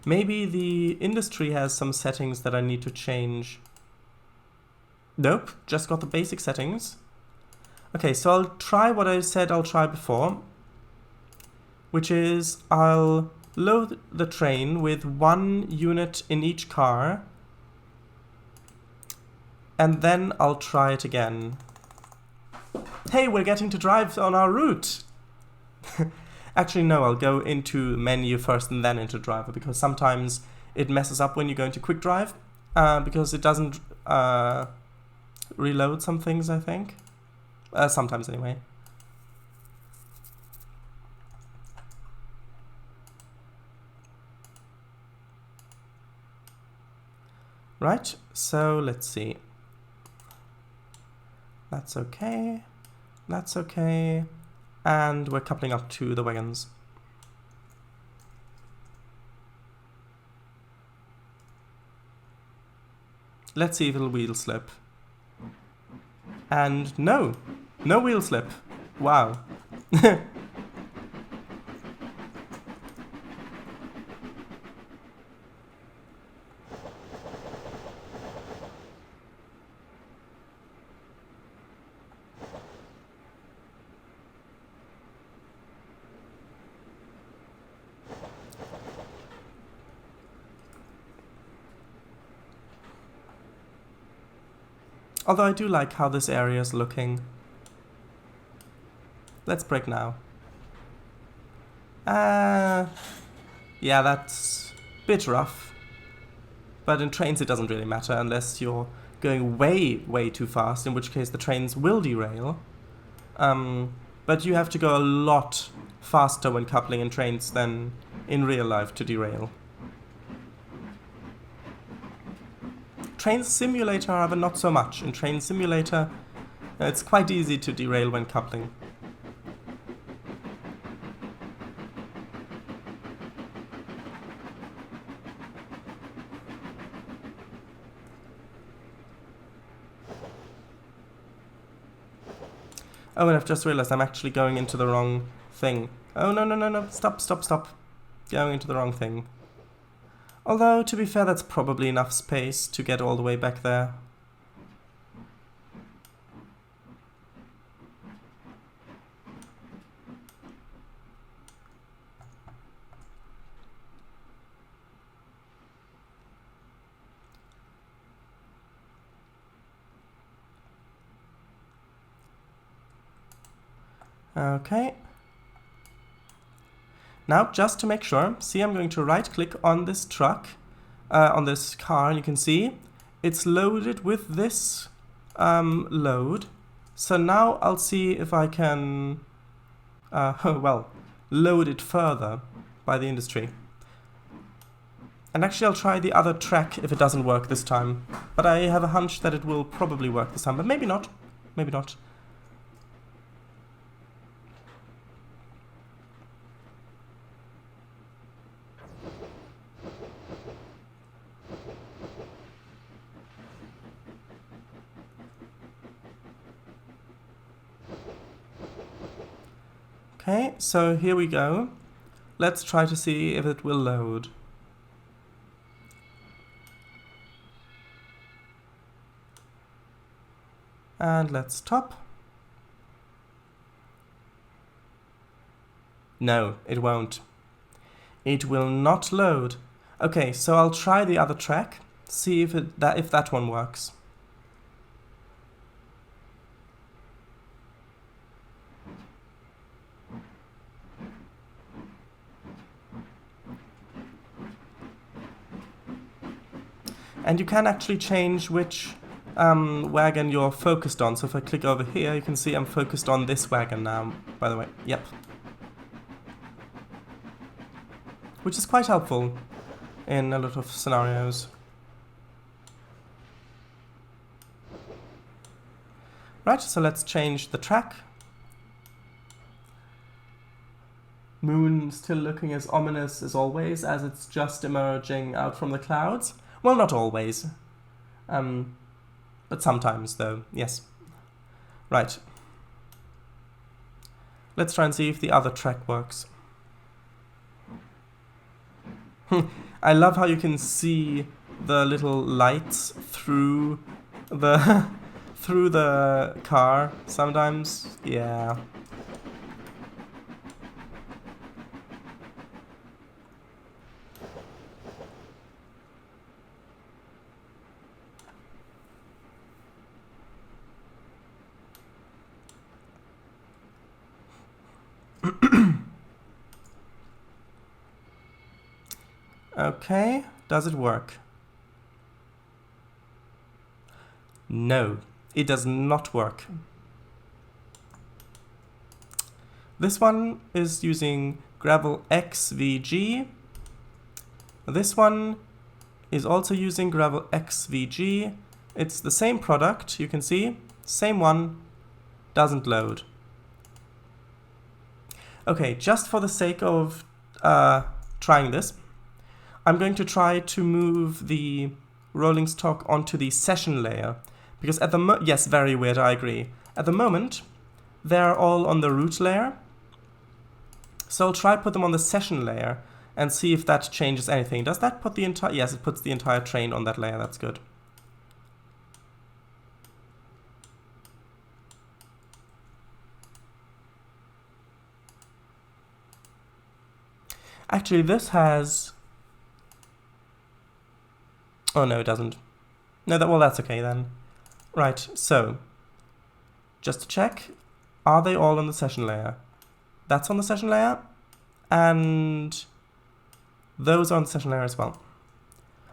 Maybe the industry has some settings that I need to change. Nope, just got the basic settings. Okay, so I'll try what I said I'll try before, which is I'll load the train with 1 unit in each car, and then I'll try it again. Hey, we're getting to drive on our route! Actually, no, I'll go into menu first and then into driver, because sometimes it messes up when you go into quick drive, because it doesn't reload some things, I think. Sometimes anyway. Right, so let's see. That's okay. That's okay. And we're coupling up to the wagons. Let's see if it'll wheel slip. And no! No wheel slip. Wow. Although I do like how this area is looking. Let's brake now. Yeah, that's a bit rough. But in trains it doesn't really matter unless you're going way too fast, in which case the trains will derail. But you have to go a lot faster when coupling in trains than in real life to derail. Train Simulator, however, not so much. In Train Simulator, it's quite easy to derail when coupling. Oh, and I've just realized I'm actually going into the wrong thing. Oh, no. Stop. Going into the wrong thing. Although, to be fair, that's probably enough space to get all the way back there. Okay. Now, just to make sure, see, I'm going to right-click on this truck, on this car, and you can see it's loaded with this load. So now I'll see if I can, well, load it further by the industry. And actually I'll try the other track if it doesn't work this time. But I have a hunch that it will probably work this time, but maybe not. Maybe not. Okay, so here we go. Let's try to see if it will load. And let's stop. No, it won't. It will not load. Okay, so I'll try the other track, see if that one works. And you can actually change which wagon you're focused on. So if I click over here, you can see I'm focused on this wagon now, by the way. Yep. Which is quite helpful in a lot of scenarios. Right, so let's change the track. moon still looking as ominous as always, as it's just emerging out from the clouds. Well, not always. But sometimes, though, yes. Right. Let's try and see if the other track works. I love how you can see the little lights through the through the car sometimes. Yeah. Okay, does it work? No, it does not work. This one is using Gravel XVG. This one is also using Gravel XVG. It's the same product, you can see. Same one, doesn't load. Okay, just for the sake of trying this, I'm going to try to move the rolling stock onto the session layer. Because at the yes, very weird, I agree. At the moment, they're all on the root layer. So I'll try put them on the session layer and see if that changes anything. Does that put the entire... Yes, it puts the entire train on that layer. That's good. Actually, this has... Oh, no, it doesn't. No, well, that's okay then. Right, so, just to check, are they all on the session layer? That's on the session layer, and those are on the session layer as well.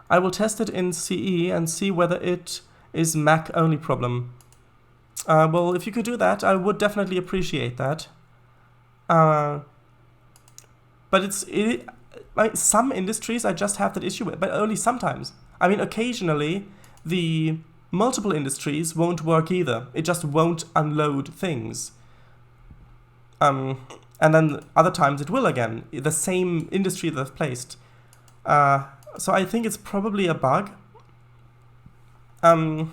I will test it in CE and see whether it is Mac-only problem. Well, if you could do that, I would definitely appreciate that. But some industries I just have that issue with, but only sometimes. I mean, occasionally, the multiple industries won't work either. It just won't unload things. And then other times it will again, the same industry they've placed. So I think it's probably a bug. I mean,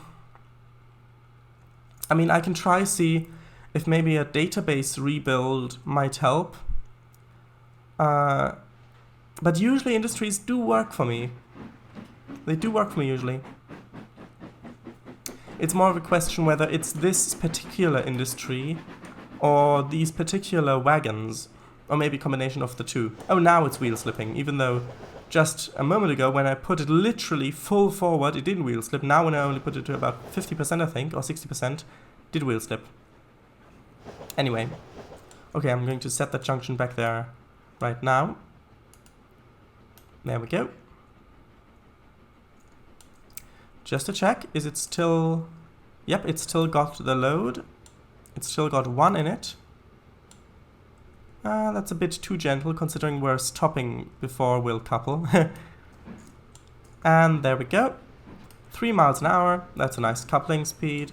I can try see if maybe a database rebuild might help. But usually industries do work for me. They do work for me usually. It's more of a question whether it's this particular industry or these particular wagons, or maybe a combination of the two. Oh, now it's wheel slipping, even though just a moment ago when I put it literally full forward, it didn't wheel slip. Now when I only put it to about 50%, I think, or 60%, did wheel slip. Anyway, okay, I'm going to set that junction back there right now. There we go. Just to check, is it still... Yep, it's still got the load. It's still got one in it. That's a bit too gentle considering we're stopping before we'll couple. And there we go. 3 miles an hour. That's a nice coupling speed.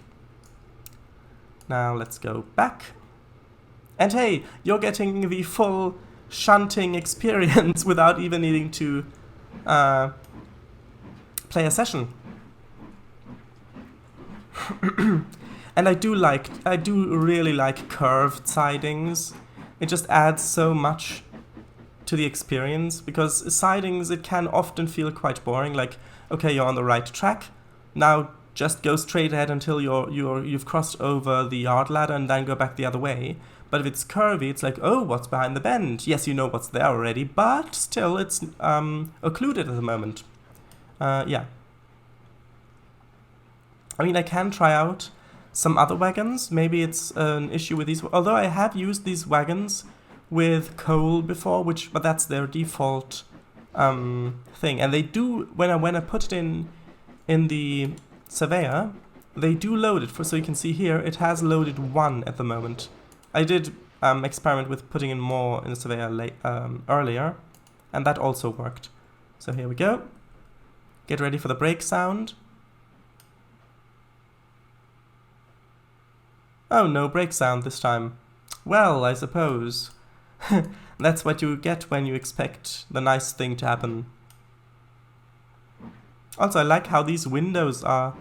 Now let's go back. And hey, you're getting the full shunting experience without even needing to play a session. And I do really like curved sidings. It just adds so much to the experience, because sidings, it can often feel quite boring. Like, okay, you're on the right track, now just go straight ahead until you've crossed over the yard ladder and then go back the other way. But if it's curvy, it's like, oh, what's behind the bend? Yes, you know what's there already, but still it's occluded at the moment. Yeah. I mean, I can try out some other wagons. Maybe it's an issue with these. Although I have used these wagons with coal before, but that's their default thing. And they do, when I put it in the surveyor, they do load it. So you can see here, it has loaded 1 at the moment. I did experiment with putting in more in the surveyor earlier, and that also worked. So here we go. Get ready for the brake sound. Oh, no brake sound this time. Well, I suppose. That's what you get when you expect the nice thing to happen. Also, I like how these windows are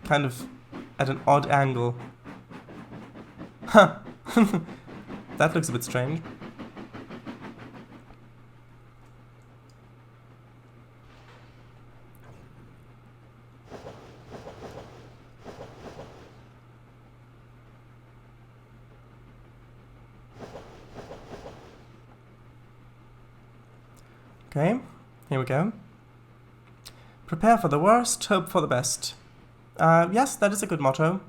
kind of at an odd angle. Huh. That looks a bit strange. Okay, here we go. Prepare for the worst, hope for the best. Yes, that is a good motto.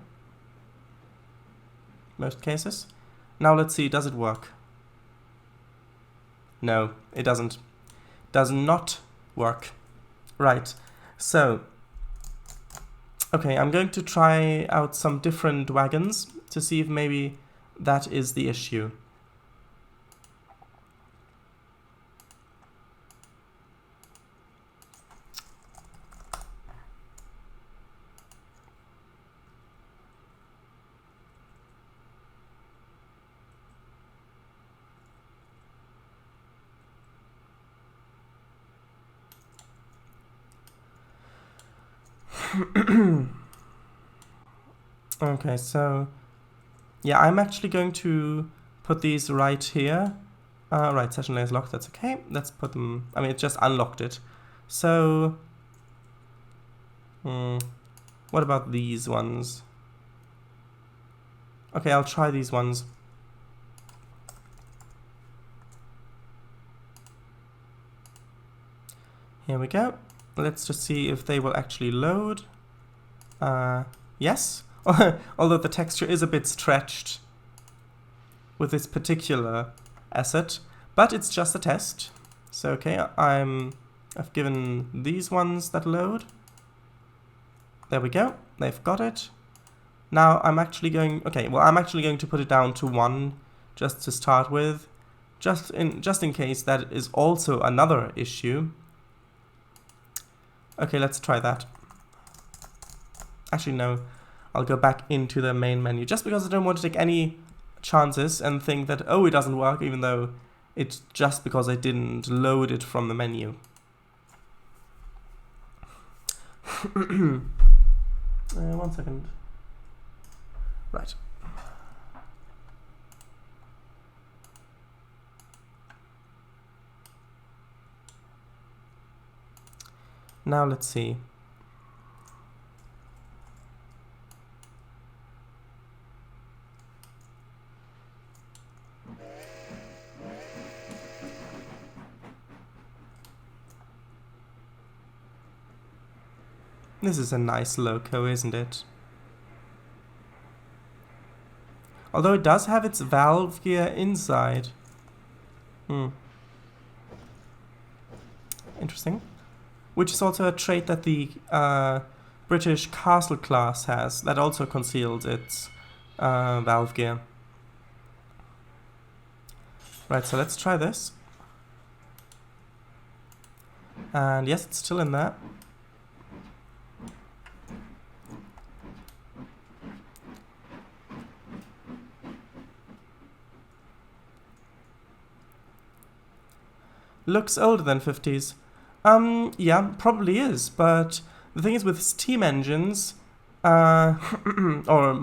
Most cases. Now let's see, does it work? No, it doesn't. Does not work. Right, so... Okay, I'm going to try out some different wagons to see if maybe that is the issue. Okay, so yeah, I'm actually going to put these right here. Right, session layer is locked, that's okay. Let's put them, I mean, it just unlocked it. So, what about these ones? Okay, I'll try these ones. Here we go. Let's just see if they will actually load. Yes, although the texture is a bit stretched with this particular asset, but it's just a test. So okay, I've given these ones that load. There we go, they've got it. Now I'm actually going, I'm actually going to put it down to 1 just to start with, just in case that is also another issue. Okay, let's try that. Actually, no. I'll go back into the main menu, just because I don't want to take any chances and think that, oh, it doesn't work, even though it's just because I didn't load it from the menu. 1 second. Right. Now let's see. This is a nice loco, isn't it? Although it does have its valve gear inside. Interesting. Which is also a trait that the British Castle class has, that also conceals its valve gear. Right, so let's try this. And yes, it's still in there. Looks older than 50s. Yeah, probably is, but the thing is with steam engines, or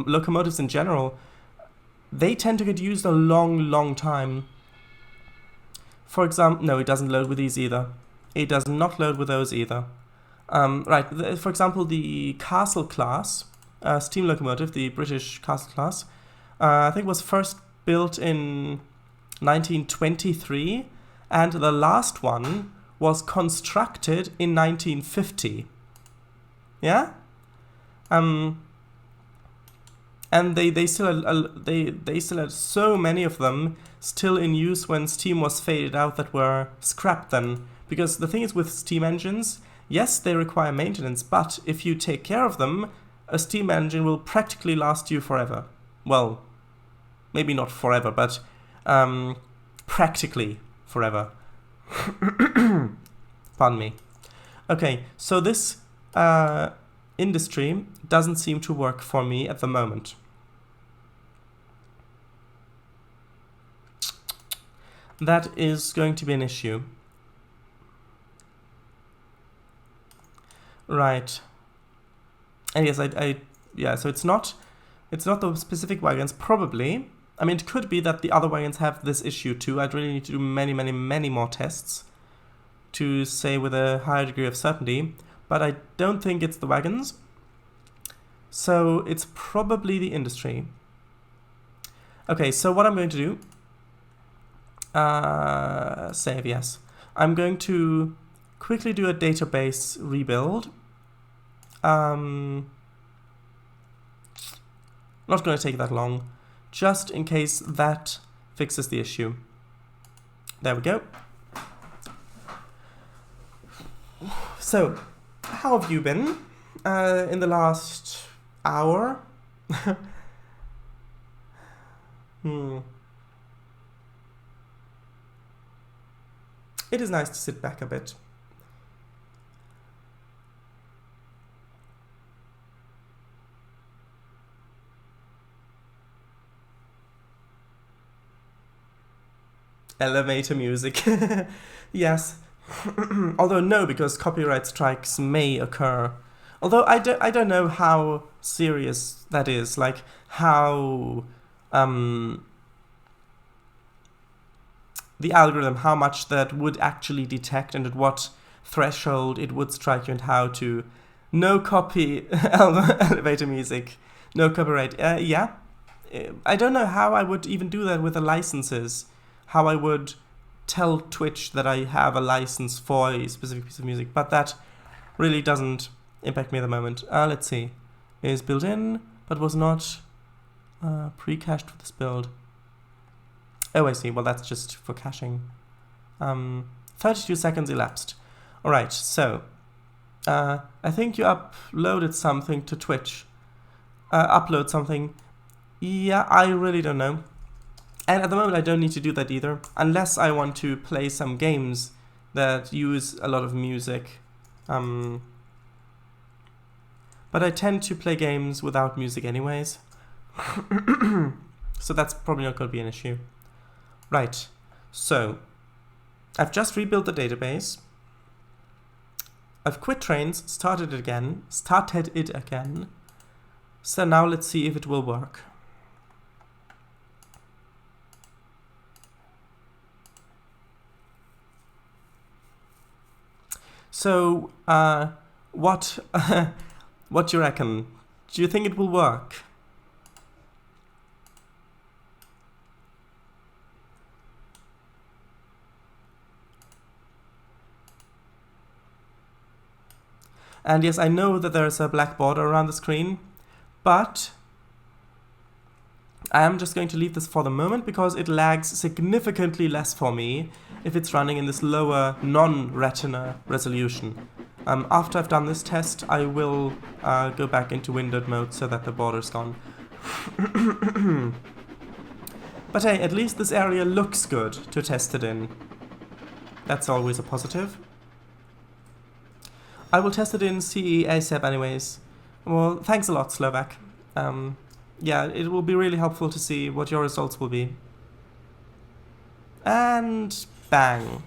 locomotives in general, they tend to get used a long time. For example, no, it doesn't load with these either. It does not load with those either. Right, for example, the Castle class, steam locomotive, the British Castle class, I think was first built in 1923, and the last one was constructed in 1950. Yeah? And they still had so many of them still in use when steam was faded out that were scrapped then. Because the thing is with steam engines, yes, they require maintenance, but if you take care of them, a steam engine will practically last you forever. Well, maybe not forever, but practically forever. Pardon me. Okay, so this industry doesn't seem to work for me at the moment. that is going to be an issue. Right. And yes, yeah, so it's not the specific wagons, probably. I mean, it could be that the other wagons have this issue too. I'd really need to do many more tests to say with a higher degree of certainty, but I don't think it's the wagons. So it's probably the industry. Okay, so what I'm going to do, save, yes. I'm going to quickly do a database rebuild. Not going to take that long, just in case that fixes the issue. There we go. So, how have you been in the last hour? It is nice to sit back a bit. Elevator music. Yes. Although no, because copyright strikes may occur. Although I don't know how serious that is. Like how the algorithm, how much that would actually detect and at what threshold it would strike you, and how to no copy elevator music, no copyright. Yeah. I don't know how I would even do that with the licenses. How I would tell Twitch that I have a license for a specific piece of music, but that really doesn't impact me at the moment. Let's see. It is built in, but was not pre-cached for this build. Oh, I see. Well, that's just for caching. 32 seconds elapsed. Alright, so I think you uploaded something to Twitch. Upload something. Yeah, I really don't know. And at the moment I don't need to do that either, unless I want to play some games that use a lot of music. But I tend to play games without music anyways. So that's probably not going to be an issue. Right, so I've just rebuilt the database. I've quit Trainz, started it again. So now let's see if it will work. So, what do you reckon? Do you think it will work? And yes, I know that there's a black border around the screen, but I am just going to leave this for the moment because it lags significantly less for me if it's running in this lower non-retina resolution. After I've done this test, I will go back into windowed mode so that the border's gone. But hey, at least this area looks good to test it in. That's always a positive. I will test it in CE ASAP anyways. Well, thanks a lot, Slovak. Yeah, it will be really helpful to see what your results will be. And bang.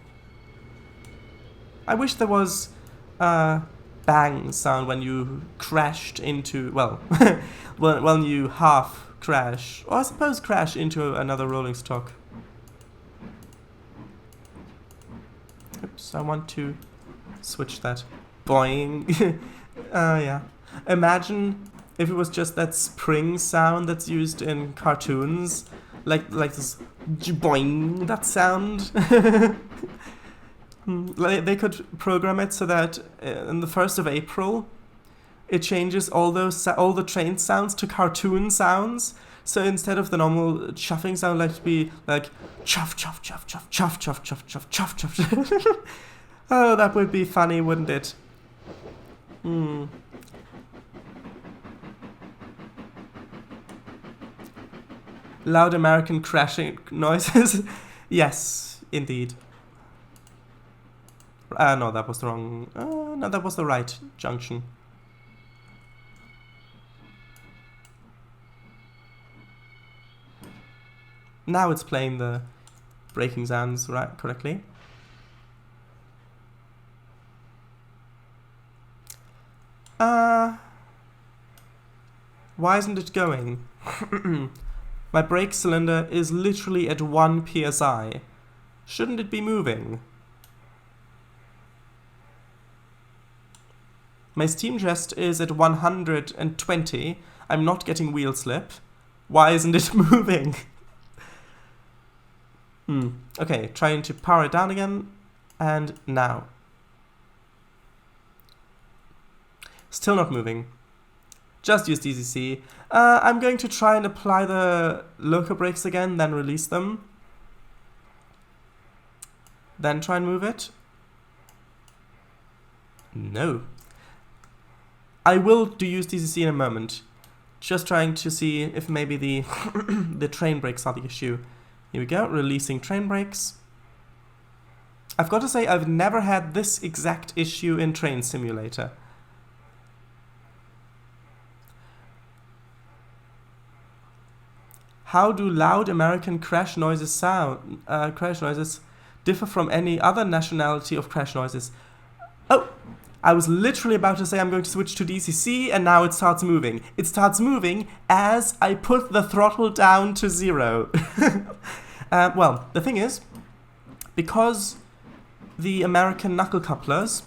I wish there was a bang sound when you crashed into, well, when you half crash, or I suppose crash into another rolling stock. Oops, I want to switch that. Boing. Yeah. Imagine if it was just that spring sound that's used in cartoons, like this boing, that sound. Like they could program it so that in the 1st of April, it changes all the Trainz sounds to cartoon sounds. So instead of the normal chuffing sound, like to be like chuff chuff chuff chuff chuff chuff chuff chuff chuff chuff. Oh, that would be funny, wouldn't it? Loud American crashing noises. Yes, indeed. No, that was the wrong. No, that was the right junction. Now it's playing the braking sounds right correctly. Why isn't it going? My brake cylinder is literally at 1 psi. Shouldn't it be moving? My steam chest is at 120. I'm not getting wheel slip. Why isn't it moving? Okay, trying to power it down again. And now. Still not moving. Just use DCC. I'm going to try and apply the loco brakes again, then release them. Then try and move it. No. I will use DCC in a moment. Just trying to see if maybe the the train brakes are the issue. Here we go, releasing train brakes. I've got to say, I've never had this exact issue in Train Simulator. How do loud American crash noises differ from any other nationality of crash noises? Oh, I was literally about to say I'm going to switch to DCC, and now it starts moving. It starts moving as I put the throttle down to 0. Well, the thing is, because the American knuckle couplers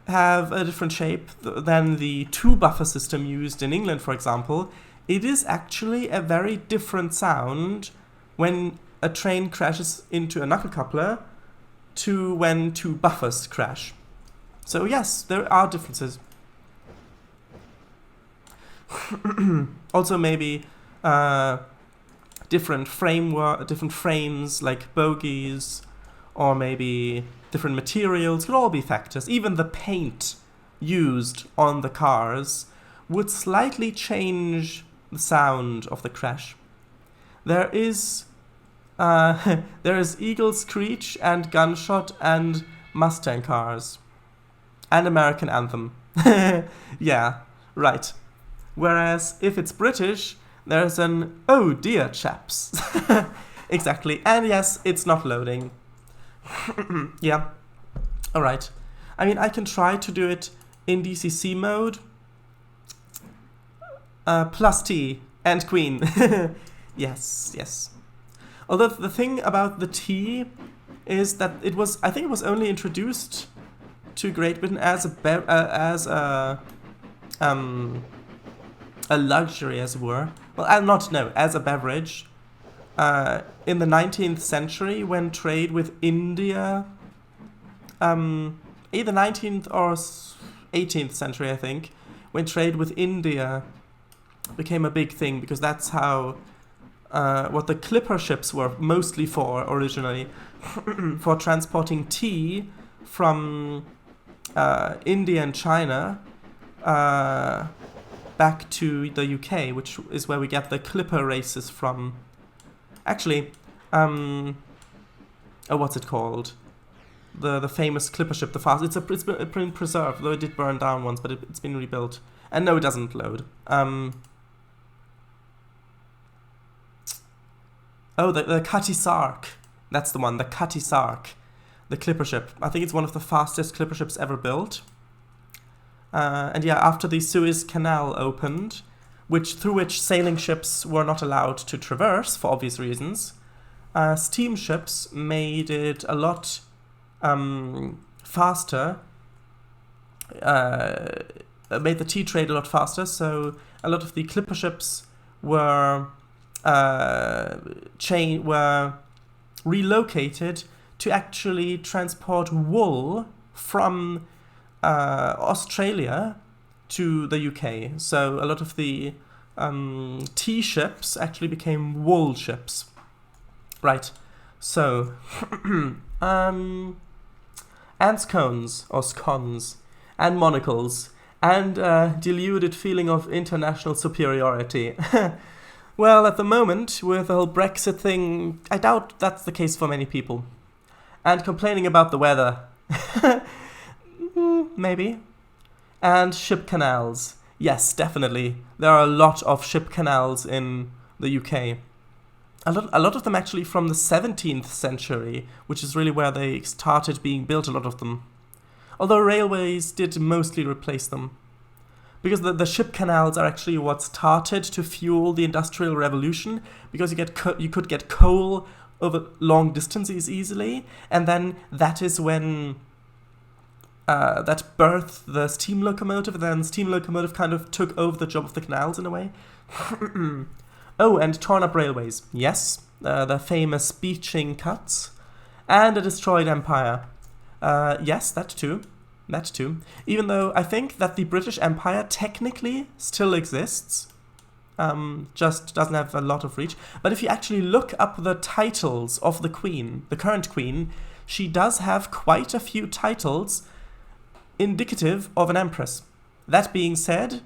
have a different shape than the 2-buffer system used in England, for example, it is actually a very different sound when a train crashes into a knuckle coupler to when 2 buffers crash. So yes, there are differences. Also maybe different frames like bogies, or maybe different materials could all be factors. Even the paint used on the cars would slightly change the sound of the crash. There is Eagle Screech and Gunshot and Mustang cars. And American Anthem. Yeah, right. Whereas if it's British, there's an oh dear chaps. Exactly. And yes, it's not loading. Yeah. Alright. I mean, I can try to do it in DCC mode. Plus T and Queen. Yes, yes. Although the thing about the T is that I think it was only introduced to Great Britain as a luxury, as it were. Well, as a beverage. In the 19th century, when trade with India, either 19th or 18th century, I think, when trade with India became a big thing, because that's how what the clipper ships were mostly for originally, for transporting tea from India and China back to the UK, which is where we get the clipper races from. Actually, what's it called? The famous clipper ship, the fast. It's been preserved, though it did burn down once, but it's been rebuilt. And no, it doesn't load. The Cutty Sark. That's the one, the Cutty Sark. The clipper ship. I think it's one of the fastest clipper ships ever built. And yeah, after the Suez Canal opened, through which sailing ships were not allowed to traverse for obvious reasons, steamships made it a lot faster, made the tea trade a lot faster, so a lot of the clipper ships were relocated to actually transport wool from Australia to the UK. So a lot of the tea ships actually became wool ships. Right. So ants cones or scones and monocles and deluded feeling of international superiority. Well, at the moment, with the whole Brexit thing, I doubt that's the case for many people. And complaining about the weather. Maybe. And ship canals. Yes, definitely. There are a lot of ship canals in the UK. a lot of them actually from the 17th century, which is really where they started being built, a lot of them. Although railways did mostly replace them. Because the ship canals are actually what started to fuel the Industrial Revolution, because you could get coal over long distances easily, and then that is when that birthed the steam locomotive, and then the steam locomotive kind of took over the job of the canals in a way. Oh, and torn up railways. Yes, the famous beaching cuts, and a destroyed empire. Yes, that too. That too. Even though I think that the British Empire technically still exists, just doesn't have a lot of reach. But if you actually look up the titles of the Queen, the current Queen, she does have quite a few titles indicative of an empress. That being said,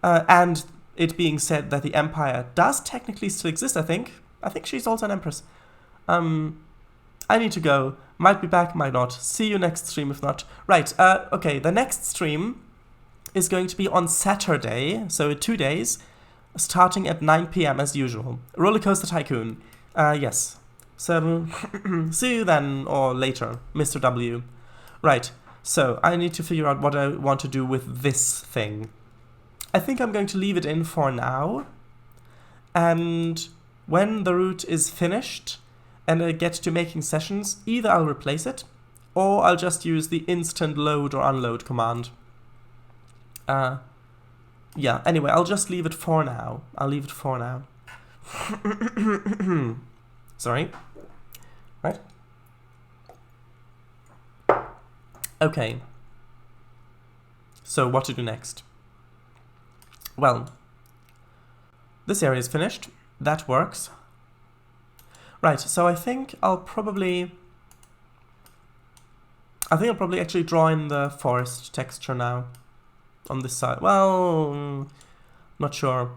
and it being said that the Empire does technically still exist, I think she's also an empress. I need to go. Might be back, might not. See you next stream if not. Right, okay, the next stream is going to be on Saturday, so in 2 days, starting at 9 p.m. as usual. Rollercoaster Tycoon. Yes. So, see you then, or later, Mr. W. Right, so I need to figure out what I want to do with this thing. I think I'm going to leave it in for now, and when the route is finished, and I get to making sessions, either I'll replace it, or I'll just use the instant load or unload command. Yeah, anyway, I'll just leave it for now. Sorry. Right? Okay. So, what to do next? Well, this area is finished. That works. Right, so I think I'll probably actually draw in the forest texture now on this side. Well, not sure.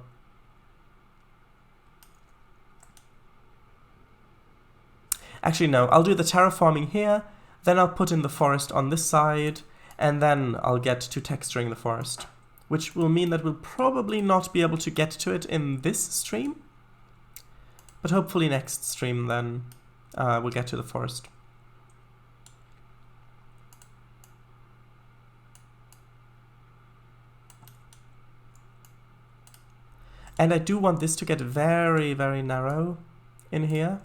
Actually, no, I'll do the terraforming here, then I'll put in the forest on this side, and then I'll get to texturing the forest, which will mean that we'll probably not be able to get to it in this stream. But hopefully next stream then we'll get to the forest. And I do want this to get very, very narrow in here,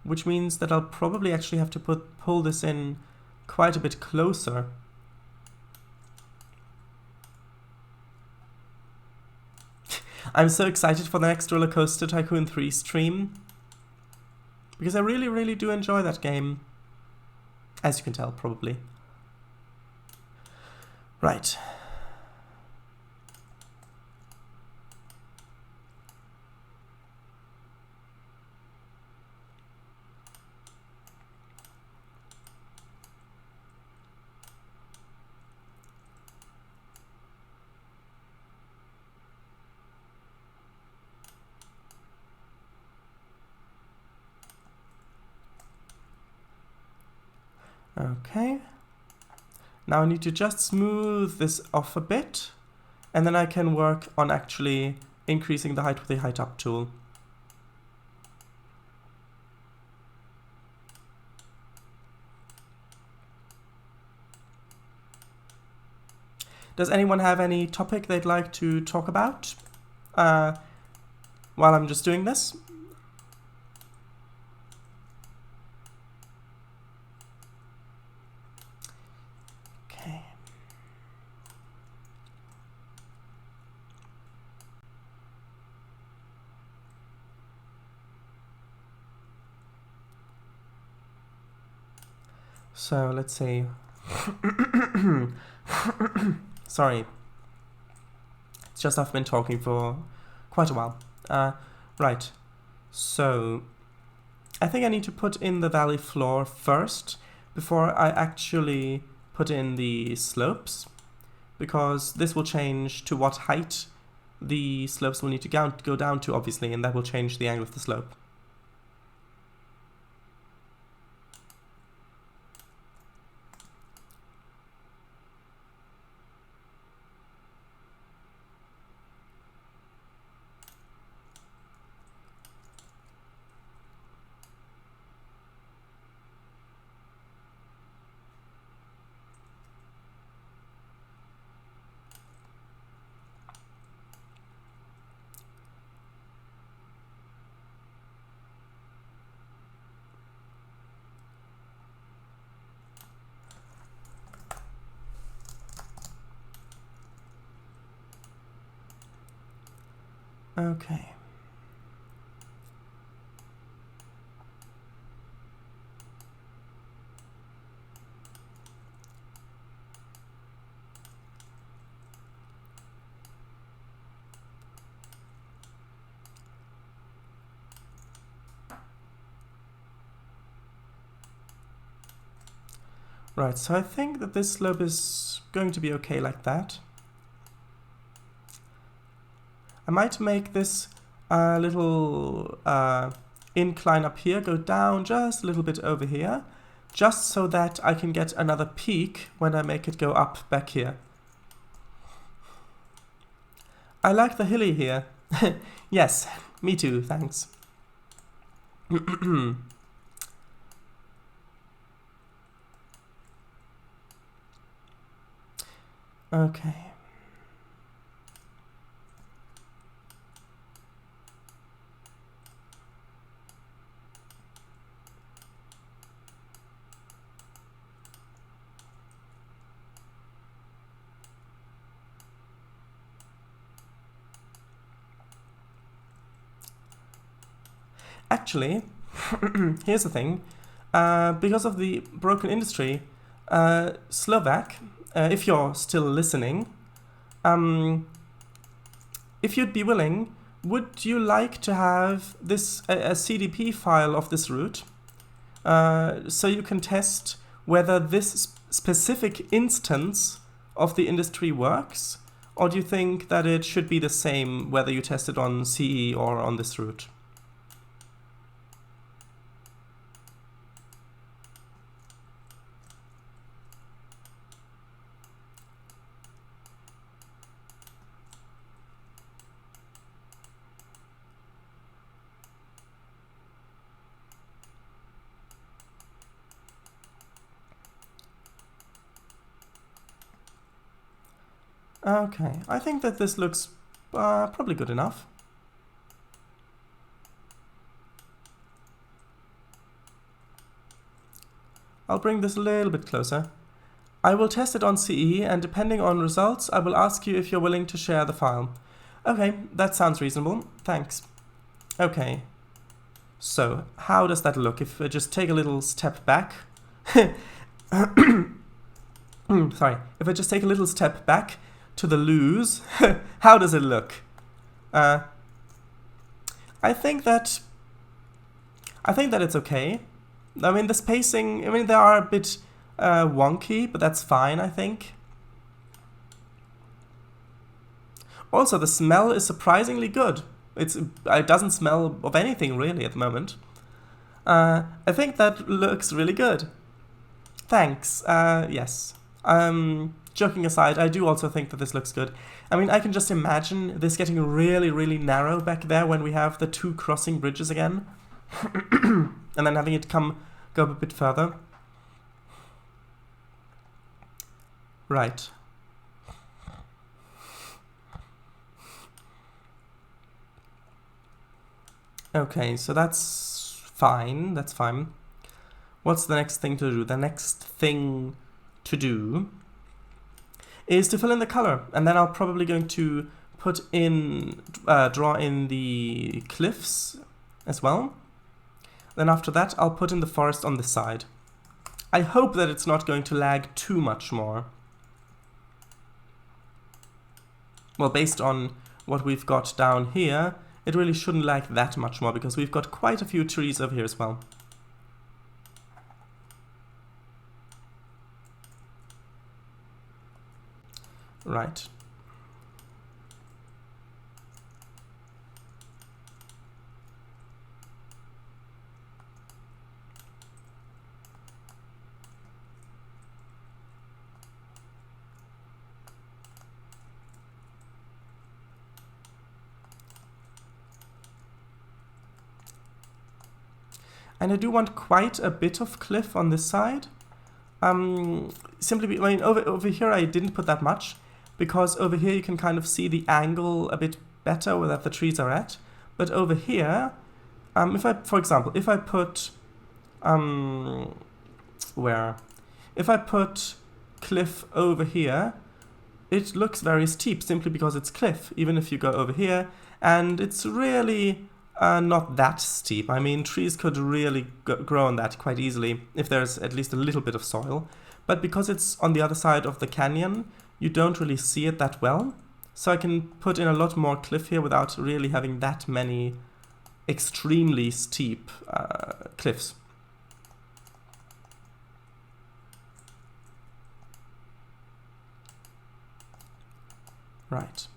which means that I'll probably actually have to pull this in quite a bit closer. I'm so excited for the next Rollercoaster Tycoon 3 stream, because I really, really do enjoy that game, as you can tell, probably. Right. Okay, now I need to just smooth this off a bit, and then I can work on actually increasing the height with the height up tool. Does anyone have any topic they'd like to talk about while I'm just doing this? So let's see. Sorry. It's just I've been talking for quite a while. Right. So I think I need to put in the valley floor first before I actually put in the slopes, because this will change to what height the slopes will need to go down to, obviously, and that will change the angle of the slope. Okay. Right, so I think that this slope is going to be okay like that. I might make this little incline up here go down just a little bit over here, just so that I can get another peak when I make it go up back here. I like the hilly here. Yes, me too, thanks. Okay. Actually, here's the thing. Because of the broken industry, Slovak, if you're still listening, if you'd be willing, would you like to have this a CDP file of this route, so you can test whether this specific instance of the industry works, or do you think that it should be the same whether you test it on CE or on this route? Okay, I think that this looks probably good enough. I'll bring this a little bit closer. I will test it on CE, and depending on results, I will ask you if you're willing to share the file. Okay, that sounds reasonable. Thanks. Okay. So, how does that look? If I just take a little step back. Sorry. If I just take a little step back to the loose, how does it look? I think that it's okay. I mean, the spacing, I mean, they are a bit wonky, but that's fine, I think. Also, the smell is surprisingly good. It doesn't smell of anything really at the moment. I think that looks really good. Thanks. Yes. Joking aside, I do also think that this looks good. I mean, I can just imagine this getting really, really narrow back there when we have the two crossing bridges again. And then having it go a bit further. Right. Okay, so that's fine. That's fine. What's the next thing to do? The next thing to do is to fill in the color, and then I'm probably going to put in, draw in the cliffs as well. Then after that, I'll put in the forest on this side. I hope that it's not going to lag too much more. Well, based on what we've got down here, it really shouldn't lag that much more, because we've got quite a few trees over here as well. Right. And I do want quite a bit of cliff on this side. Simply, I mean, over here I didn't put that much, because over here you can kind of see the angle a bit better where the trees are at. But over here, for example, if I put, if I put cliff over here, it looks very steep simply because it's cliff, even if you go over here, and it's really not that steep. I mean, trees could really grow on that quite easily if there's at least a little bit of soil, but because it's on the other side of the canyon, you don't really see it that well, so I can put in a lot more cliff here without really having that many extremely steep cliffs. Right.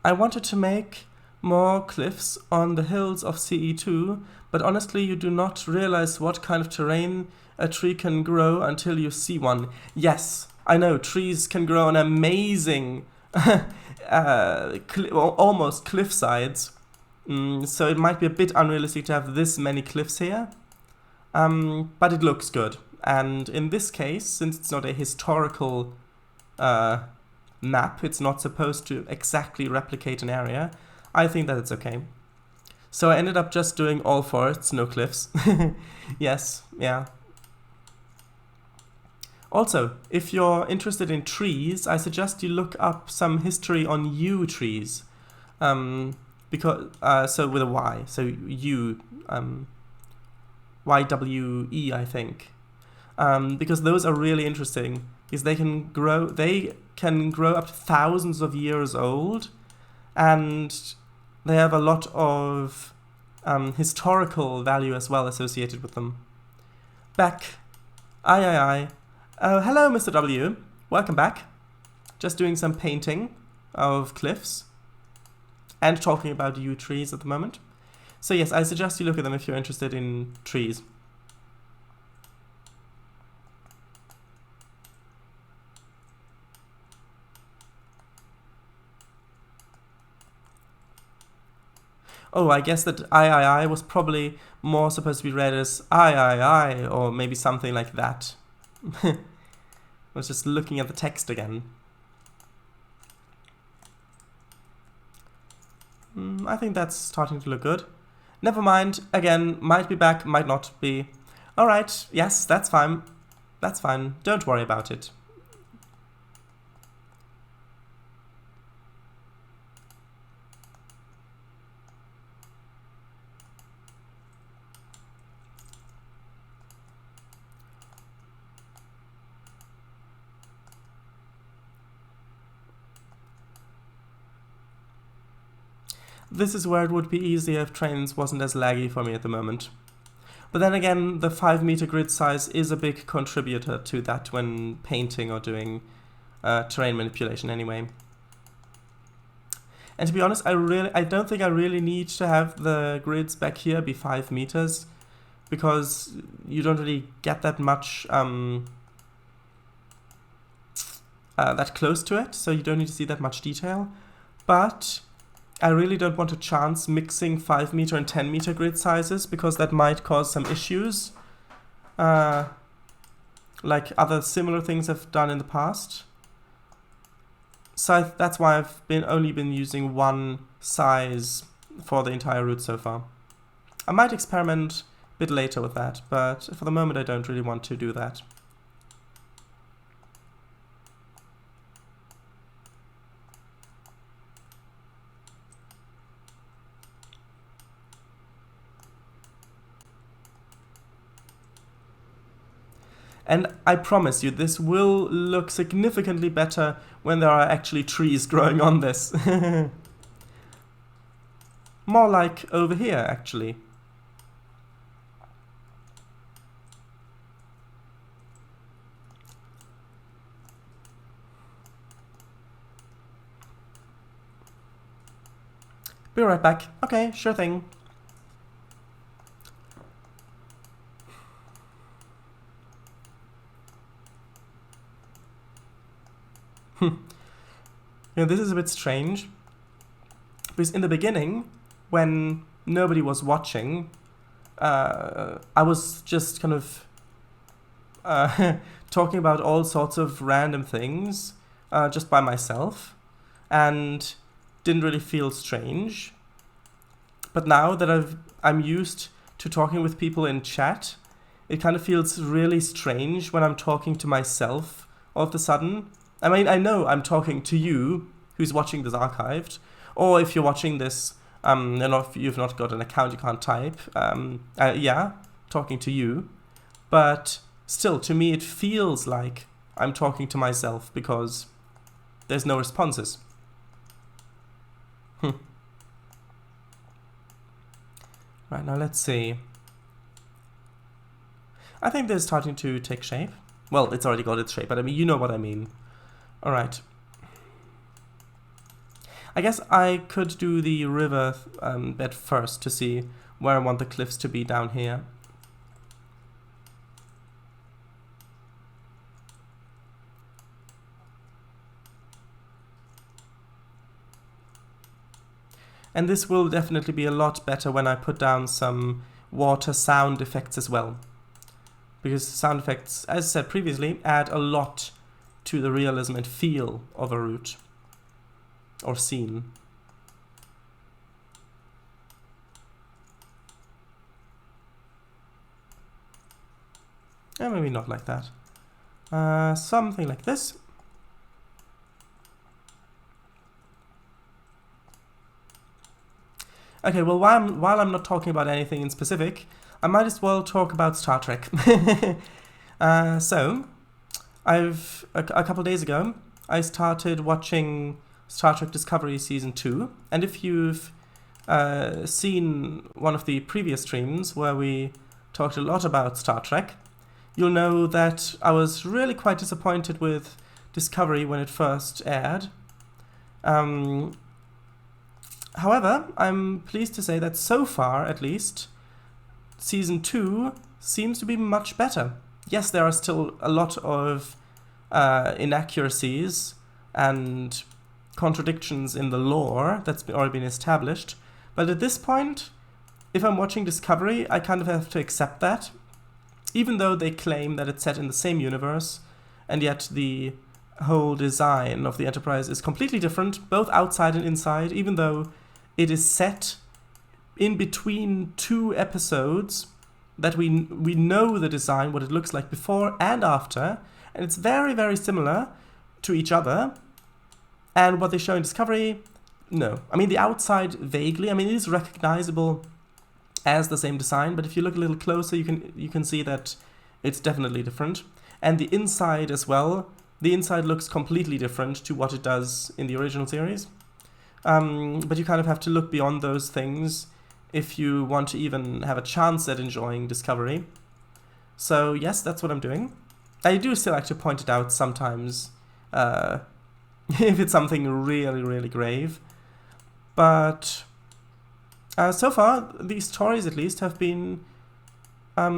I wanted to make more cliffs on the hills of CE2, but honestly you do not realize what kind of terrain a tree can grow until you see one. Yes, I know, trees can grow on amazing, almost cliff sides, so it might be a bit unrealistic to have this many cliffs here, but it looks good. And in this case, since it's not a historical map, it's not supposed to exactly replicate an area, I think that it's okay. So I ended up just doing all forests, no cliffs. Yes, yeah. Also, if you're interested in trees, I suggest you look up some history on yew trees. Because so with a Y, so yew, YWE, I think. Because those are really interesting. Because they can grow up to thousands of years old, and they have a lot of historical value as well associated with them. Back. Aye. Hello, Mr. W. Welcome back. Just doing some painting of cliffs and talking about yew trees at the moment. So yes, I suggest you look at them if you're interested in trees. Oh, I guess that I was probably more supposed to be read as I, or maybe something like that. I was just looking at the text again. I think that's starting to look good. Never mind, again, might be back, might not be. Alright, yes, that's fine. That's fine, don't worry about it. This is where it would be easier if Trainz wasn't as laggy for me at the moment. But then again, the 5 meter grid size is a big contributor to that when painting or doing terrain manipulation anyway. And to be honest, I don't think I really need to have the grids back here be 5 meters, because you don't really get that much that close to it, so you don't need to see that much detail. But I really don't want to chance mixing 5 meter and 10 meter grid sizes, because that might cause some issues, like other similar things I've done in the past. So that's why I've only been using one size for the entire route so far. I might experiment a bit later with that, but for the moment I don't really want to do that. And I promise you, this will look significantly better when there are actually trees growing on this. More like over here, actually. Be right back. Okay, sure thing. This is a bit strange, because in the beginning, when nobody was watching, I was just kind of talking about all sorts of random things just by myself, and didn't really feel strange. But now that I'm used to talking with people in chat, it kind of feels really strange when I'm talking to myself all of a sudden. I mean, I know I'm talking to you, who's watching this archived, or if you're watching this, and if you've not got an account, you can't type. Yeah, talking to you, but still, to me, it feels like I'm talking to myself because there's no responses. Right, now let's see. I think they're starting to take shape. Well, it's already got its shape, but I mean, you know what I mean. Alright. I guess I could do the river bed first to see where I want the cliffs to be down here. And this will definitely be a lot better when I put down some water sound effects as well. Because sound effects, as I said previously, add a lot to the realism and feel of a route or scene. And maybe not like that. Something like this. Okay, well, while I'm not talking about anything in specific, I might as well talk about Star Trek. So, a couple days ago, I started watching Star Trek Discovery Season 2, and if you've seen one of the previous streams where we talked a lot about Star Trek, you'll know that I was really quite disappointed with Discovery when it first aired. However, I'm pleased to say that so far, at least, Season 2 seems to be much better. Yes, there are still a lot of inaccuracies and contradictions in the lore that's already been established, but at this point, if I'm watching Discovery, I kind of have to accept that, even though they claim that it's set in the same universe, and yet the whole design of the Enterprise is completely different, both outside and inside, even though it is set in between two episodes that we know the design, what it looks like before and after, and it's very, very similar to each other. And what they show in Discovery, no. I mean, the outside vaguely, I mean, it is recognizable as the same design, but if you look a little closer, you can see that it's definitely different. And the inside as well, the inside looks completely different to what it does in the original series. But you kind of have to look beyond those things if you want to even have a chance at enjoying Discovery. So yes, that's what I'm doing. I do still like to point it out sometimes, if it's something really, really grave. But so far, these stories at least have been a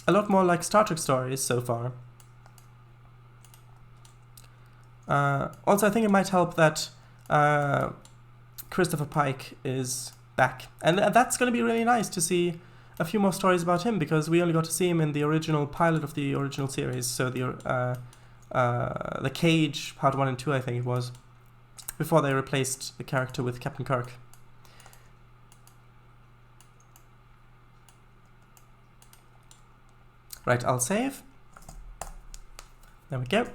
lot more like Star Trek stories so far. Also, I think it might help that Christopher Pike is back. And that's going to be really nice to see a few more stories about him, because we only got to see him in the original pilot of the original series, so the Cage Part 1 and 2, I think it was, before they replaced the character with Captain Kirk. Right, I'll save. There we go.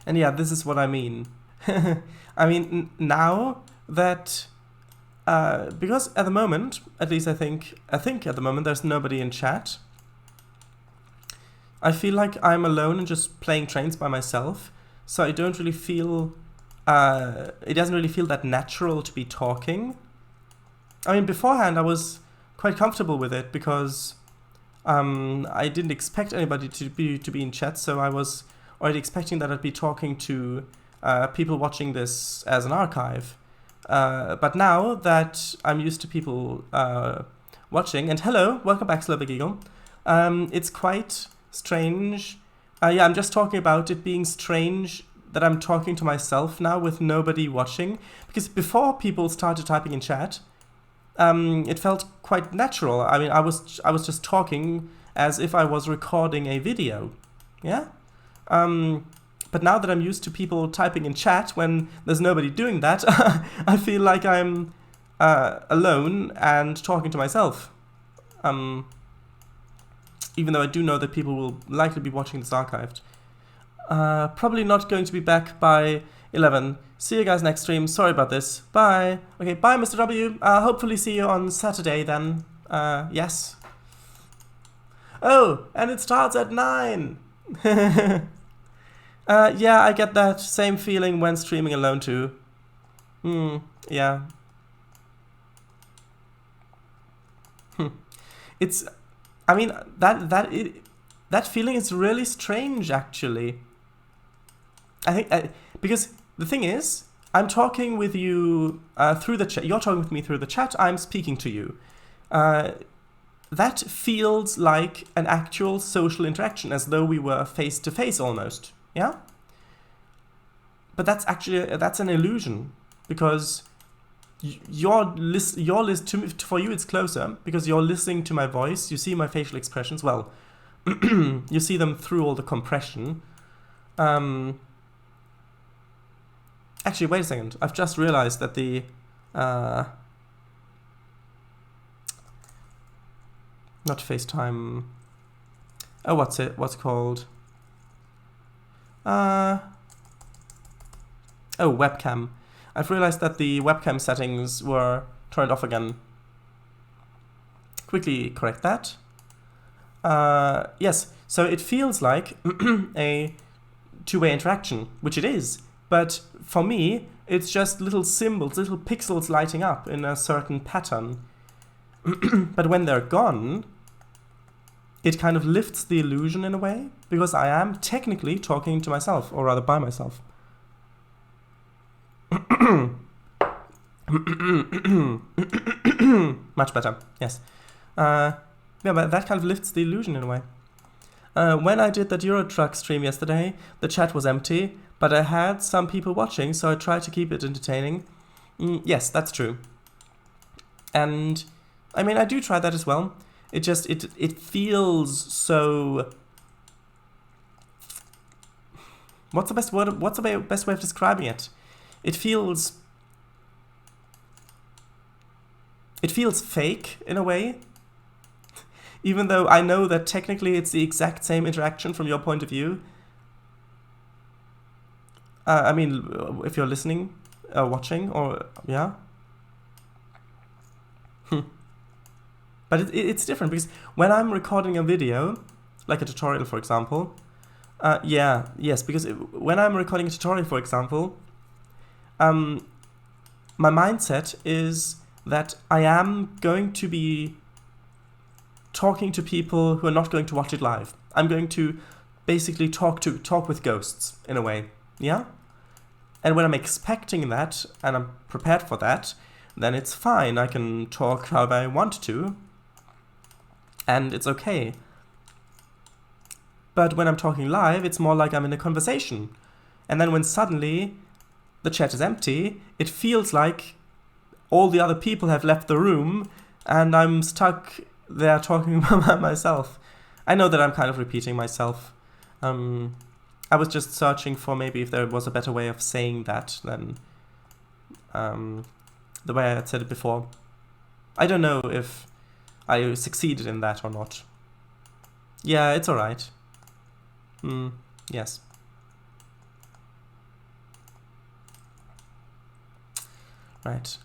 And yeah, this is what I mean. I mean, now that because at the moment, at least I think at the moment there's nobody in chat. I feel like I'm alone and just playing Trainz by myself, so I don't really feel. It doesn't really feel that natural to be talking. I mean, beforehand I was quite comfortable with it because I didn't expect anybody to be in chat, so I was already expecting that I'd be talking to people watching this as an archive. But now that I'm used to people watching, and hello, welcome back, Slovak Eagle, it's quite strange. Yeah, I'm just talking about it being strange that I'm talking to myself now with nobody watching, because before people started typing in chat, it felt quite natural. I mean, I was just talking as if I was recording a video, yeah. But now that I'm used to people typing in chat when there's nobody doing that, I feel like I'm alone and talking to myself. Even though I do know that people will likely be watching this archived. Probably not going to be back by 11. See you guys next stream. Sorry about this. Bye. Okay, bye, Mr. W. Hopefully see you on Saturday then. Yes. Oh, and it starts at 9. Yeah, I get that same feeling when streaming alone too. Yeah. It's, I mean, that feeling is really strange, actually. I think because the thing is, I'm talking with you through the chat. You're talking with me through the chat. I'm speaking to you. That feels like an actual social interaction, as though we were face to face almost. Yeah. But that's an illusion, because for you it's closer because you're listening to my voice. You see my facial expressions. Well, you see them through all the compression. Actually, wait a second. I've just realized that the not FaceTime. Oh, what's it called? Oh, webcam. I've realized that the webcam settings were turned off again. Quickly correct that. Yes, so it feels like a two-way interaction, which it is. But for me, it's just little symbols, little pixels lighting up in a certain pattern. But when they're gone, it kind of lifts the illusion in a way, because I am technically talking to myself, or rather by myself. Much better, yes. Yeah, but that kind of lifts the illusion in a way. When I did that Euro Truck stream yesterday, the chat was empty, but I had some people watching, so I tried to keep it entertaining. Yes, that's true. And I mean, I do try that as well. It just it feels so. What's the best word? What's the best way of describing it? It feels fake in a way. Even though I know that technically it's the exact same interaction from your point of view. I mean, if you're listening, watching, or yeah. But it's different, because when I'm recording a video, like a tutorial, for example, when I'm recording a tutorial, for example, my mindset is that I am going to be talking to people who are not going to watch it live. I'm going to basically talk with ghosts in a way, yeah? And when I'm expecting that and I'm prepared for that, then it's fine. I can talk however I want to, and it's okay. But when I'm talking live, it's more like I'm in a conversation. And then when suddenly the chat is empty, it feels like all the other people have left the room and I'm stuck there talking by myself. I know that I'm kind of repeating myself. I was just searching for maybe if there was a better way of saying that than the way I had said it before. I don't know if I succeeded in that or not. Yeah, it's alright. Yes. Right.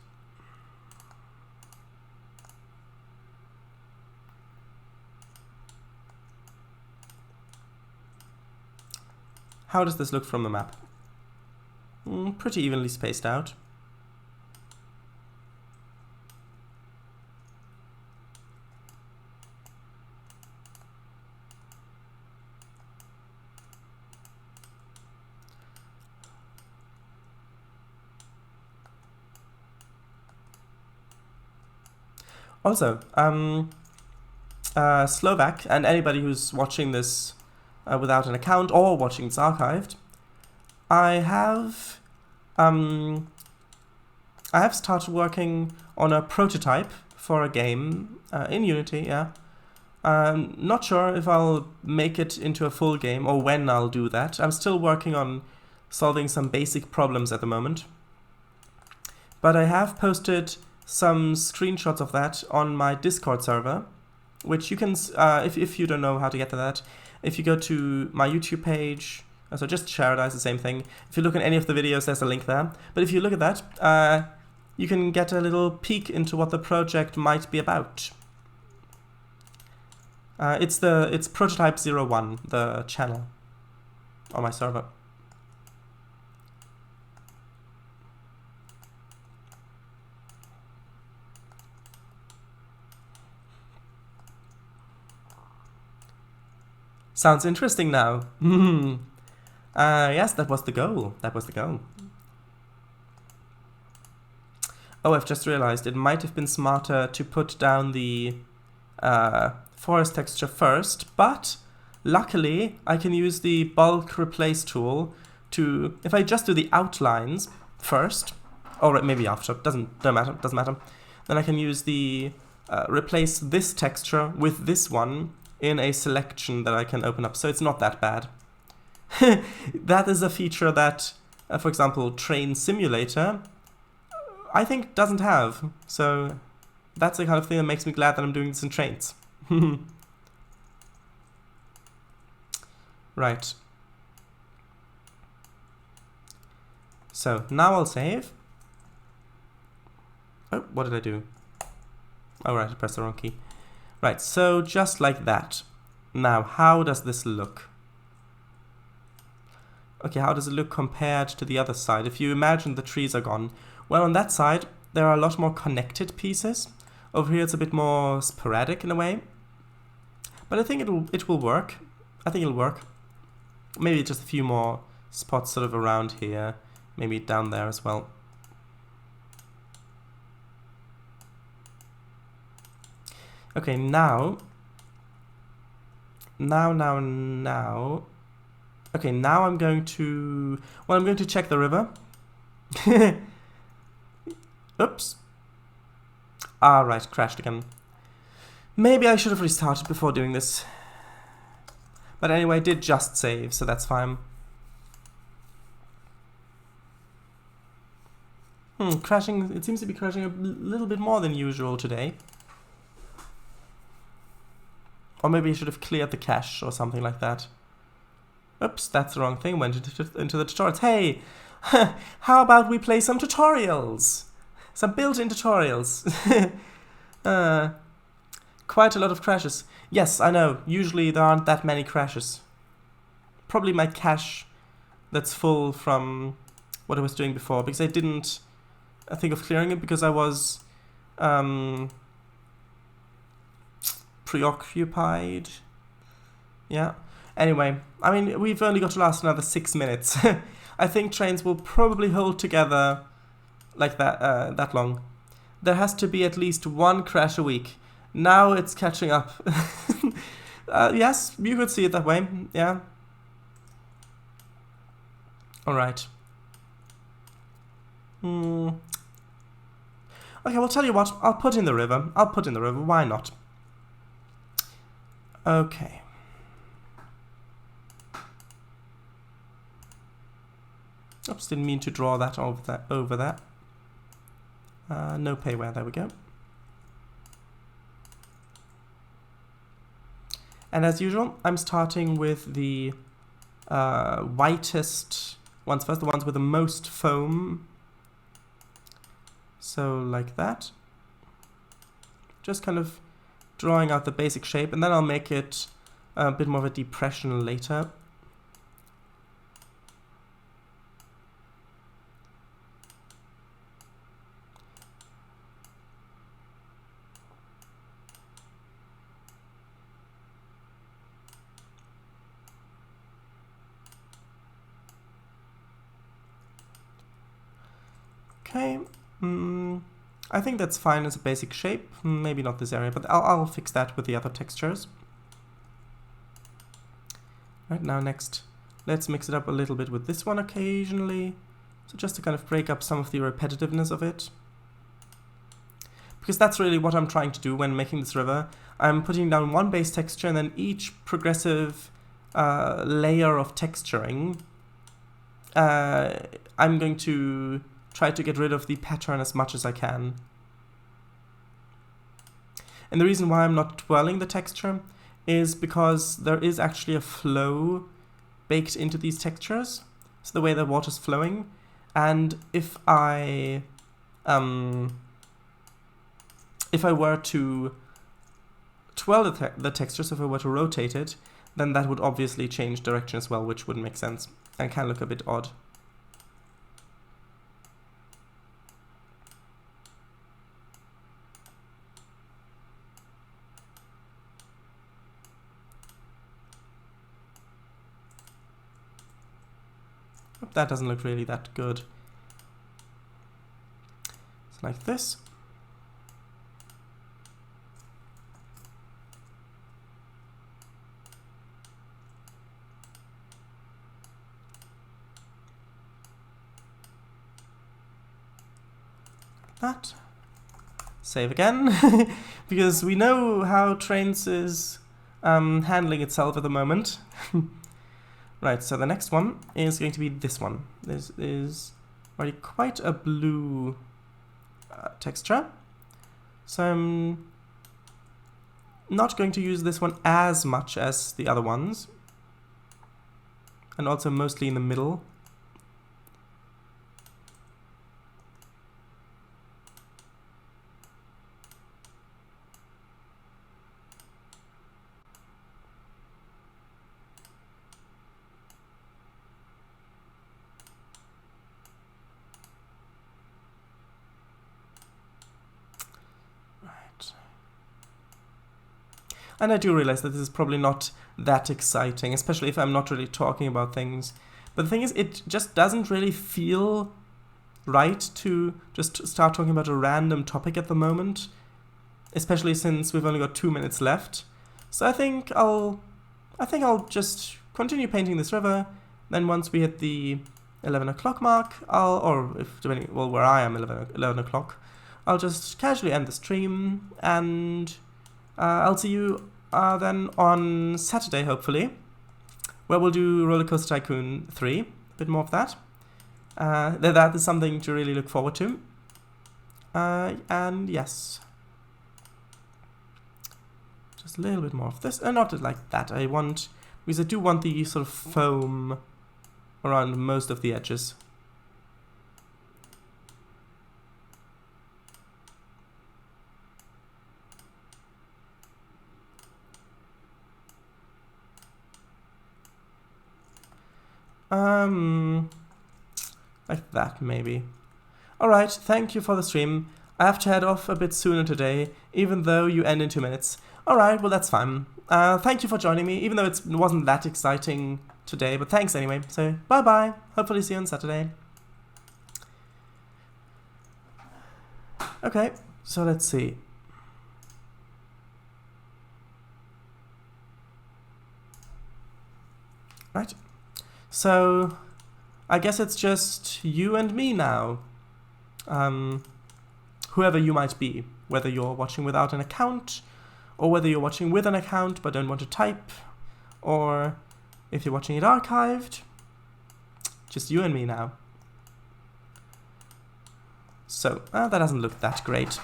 How does this look from the map? Pretty evenly spaced out. Also, Slovak, and anybody who's watching this without an account or watching this archived, I have started working on a prototype for a game in Unity, yeah. Not sure if I'll make it into a full game or when I'll do that. I'm still working on solving some basic problems at the moment. But I have posted some screenshots of that on my Discord server, which you can, if you don't know how to get to that, if you go to my YouTube page, so just share it as the same thing. If you look at any of the videos, there's a link there. But if you look at that, you can get a little peek into what the project might be about. It's Prototype 01, the channel on my server. Sounds interesting now. Yes, that was the goal. That was the goal. Oh, I've just realized it might have been smarter to put down the forest texture first, but luckily I can use the bulk replace tool to, if I just do the outlines first, or maybe after, doesn't matter, then I can use the replace this texture with this one in a selection that I can open up, so it's not that bad. That is a feature that, for example, Trainz Simulator, I think doesn't have, so that's the kind of thing that makes me glad that I'm doing this in Trainz. Right. So now I'll save. Oh, what did I do? Oh right, I pressed the wrong key. Right, so just like that. Now, how does this look? Okay, how does it look compared to the other side? If you imagine the trees are gone, well, on that side, there are a lot more connected pieces. Over here, it's a bit more sporadic in a way. But I think it will work. I think it'll work. Maybe just a few more spots sort of around here. Maybe down there as well. Okay, now. Okay, now I'm going to... Well, I'm going to check the river. Oops. Ah, right, crashed again. Maybe I should have restarted before doing this. But anyway, I did just save, so that's fine. Crashing... It seems to be crashing a little bit more than usual today. Or maybe I should have cleared the cache or something like that. Oops, that's the wrong thing. Went into the tutorials. Hey, how about we play some tutorials? Some built-in tutorials. Quite a lot of crashes. Yes, I know. Usually there aren't that many crashes. Probably my cache that's full from what I was doing before, because I didn't think of clearing it because I was preoccupied. Yeah. Anyway, I mean, we've only got to last another 6 minutes. I think Trainz will probably hold together like that that long. There has to be at least one crash a week. Now it's catching up. Yes, you could see it that way. Yeah. All right. Okay, well, tell you what. I'll put in the river. Why not? Okay. Oops, didn't mean to draw that over that. No payware, there we go. And as usual, I'm starting with the whitest ones first, the ones with the most foam. So like that. Just kind of drawing out the basic shape, and then I'll make it a bit more of a depression later. Okay, I think that's fine as a basic shape. Maybe not this area, but I'll fix that with the other textures. Right, now next, let's mix it up a little bit with this one occasionally. So just to kind of break up some of the repetitiveness of it. Because that's really what I'm trying to do when making this river. I'm putting down one base texture, and then each progressive layer of texturing, I'm going to try to get rid of the pattern as much as I can. And the reason why I'm not twirling the texture is because there is actually a flow baked into these textures. So the way the water's flowing. And if I were to twirl the texture, so if I were to rotate it, then that would obviously change direction as well, which wouldn't make sense and can look a bit odd. That doesn't look really that good. It's like this. That. Save again, because we know how Trainz is handling itself at the moment. Right, so the next one is going to be this one. This is already quite a blue texture. So I'm not going to use this one as much as the other ones. And also mostly in the middle. And I do realize that this is probably not that exciting, especially if I'm not really talking about things. But the thing is, it just doesn't really feel right to just start talking about a random topic at the moment, especially since we've only got 2 minutes left. So I think I'll just continue painting this river. Then once we hit the 11 o'clock mark, where I am 11 o'clock, I'll just casually end the stream, and I'll see you then on Saturday, hopefully, where we'll do Roller Coaster Tycoon 3, a bit more of that. That is something to really look forward to. And yes, just a little bit more of this, and not like that. Because I do want the sort of foam around most of the edges. Like that, maybe. Alright, thank you for the stream. I have to head off a bit sooner today, even though you end in 2 minutes. Alright, well that's fine. Thank you for joining me, even though it wasn't that exciting today, but thanks anyway. So, bye-bye. Hopefully see you on Saturday. Okay, so let's see. Right. So, I guess it's just you and me now. Whoever you might be, whether you're watching without an account, or whether you're watching with an account but don't want to type, or if you're watching it archived, just you and me now. So, that doesn't look that great.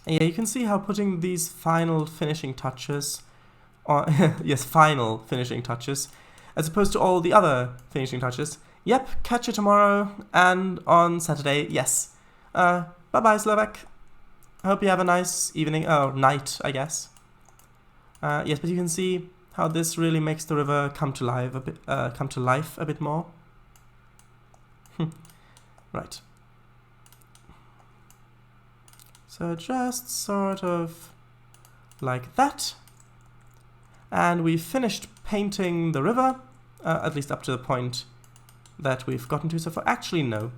And yeah, you can see how putting these final finishing touches, or yes, final finishing touches, as opposed to all the other finishing touches. Yep, catch you tomorrow, and on Saturday, yes. Bye-bye, Slovak. I hope you have a nice evening, or night, I guess. Yes, but you can see how this really makes the river come to life a bit more. Right. So just sort of like that. And we've finished painting the river, at least up to the point that we've gotten to so far. Actually, no.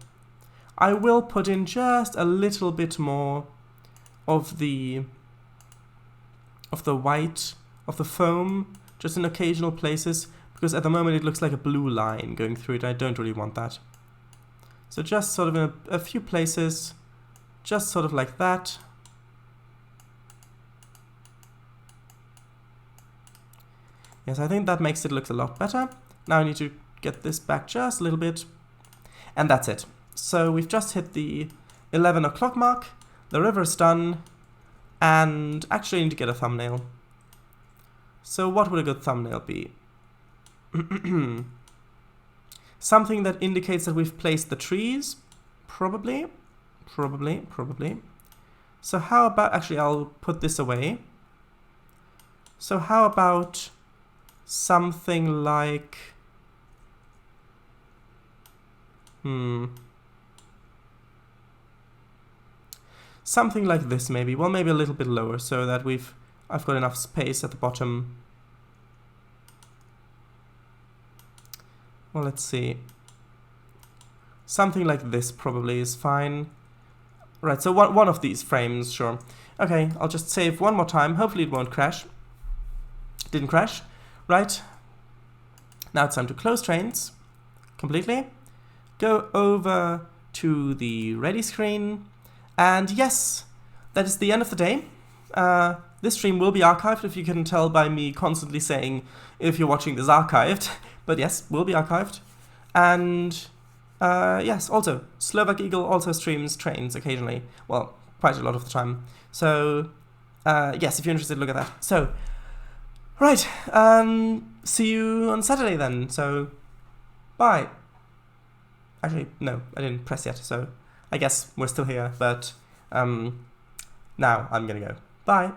I will put in just a little bit more of the white, of the foam, just in occasional places, because at the moment it looks like a blue line going through it. I don't really want that. So just sort of in a few places, just sort of like that. Yes, I think that makes it look a lot better. Now I need to get this back just a little bit. And that's it. So we've just hit the 11 o'clock mark. The river's done. And actually I need to get a thumbnail. So what would a good thumbnail be? Something that indicates that we've placed the trees. Probably. So how about... Actually, I'll put this away. So how about something like... Something like this, maybe. Well, maybe a little bit lower, so that I've got enough space at the bottom. Well, let's see. Something like this probably is fine. Right, so one of these frames, sure. Okay, I'll just save one more time. Hopefully it won't crash. It didn't crash. Right. Now it's time to close Trainz completely. Go over to the ready screen. And yes, that is the end of the day. This stream will be archived, if you can tell by me constantly saying if you're watching this archived. But yes, will be archived. And yes, also, Slovak Eagle also streams Trainz occasionally. Well, quite a lot of the time. So yes, if you're interested, look at that. So, right, see you on Saturday then. So, bye. Actually, no, I didn't press yet, so I guess we're still here, but now I'm gonna go. Bye.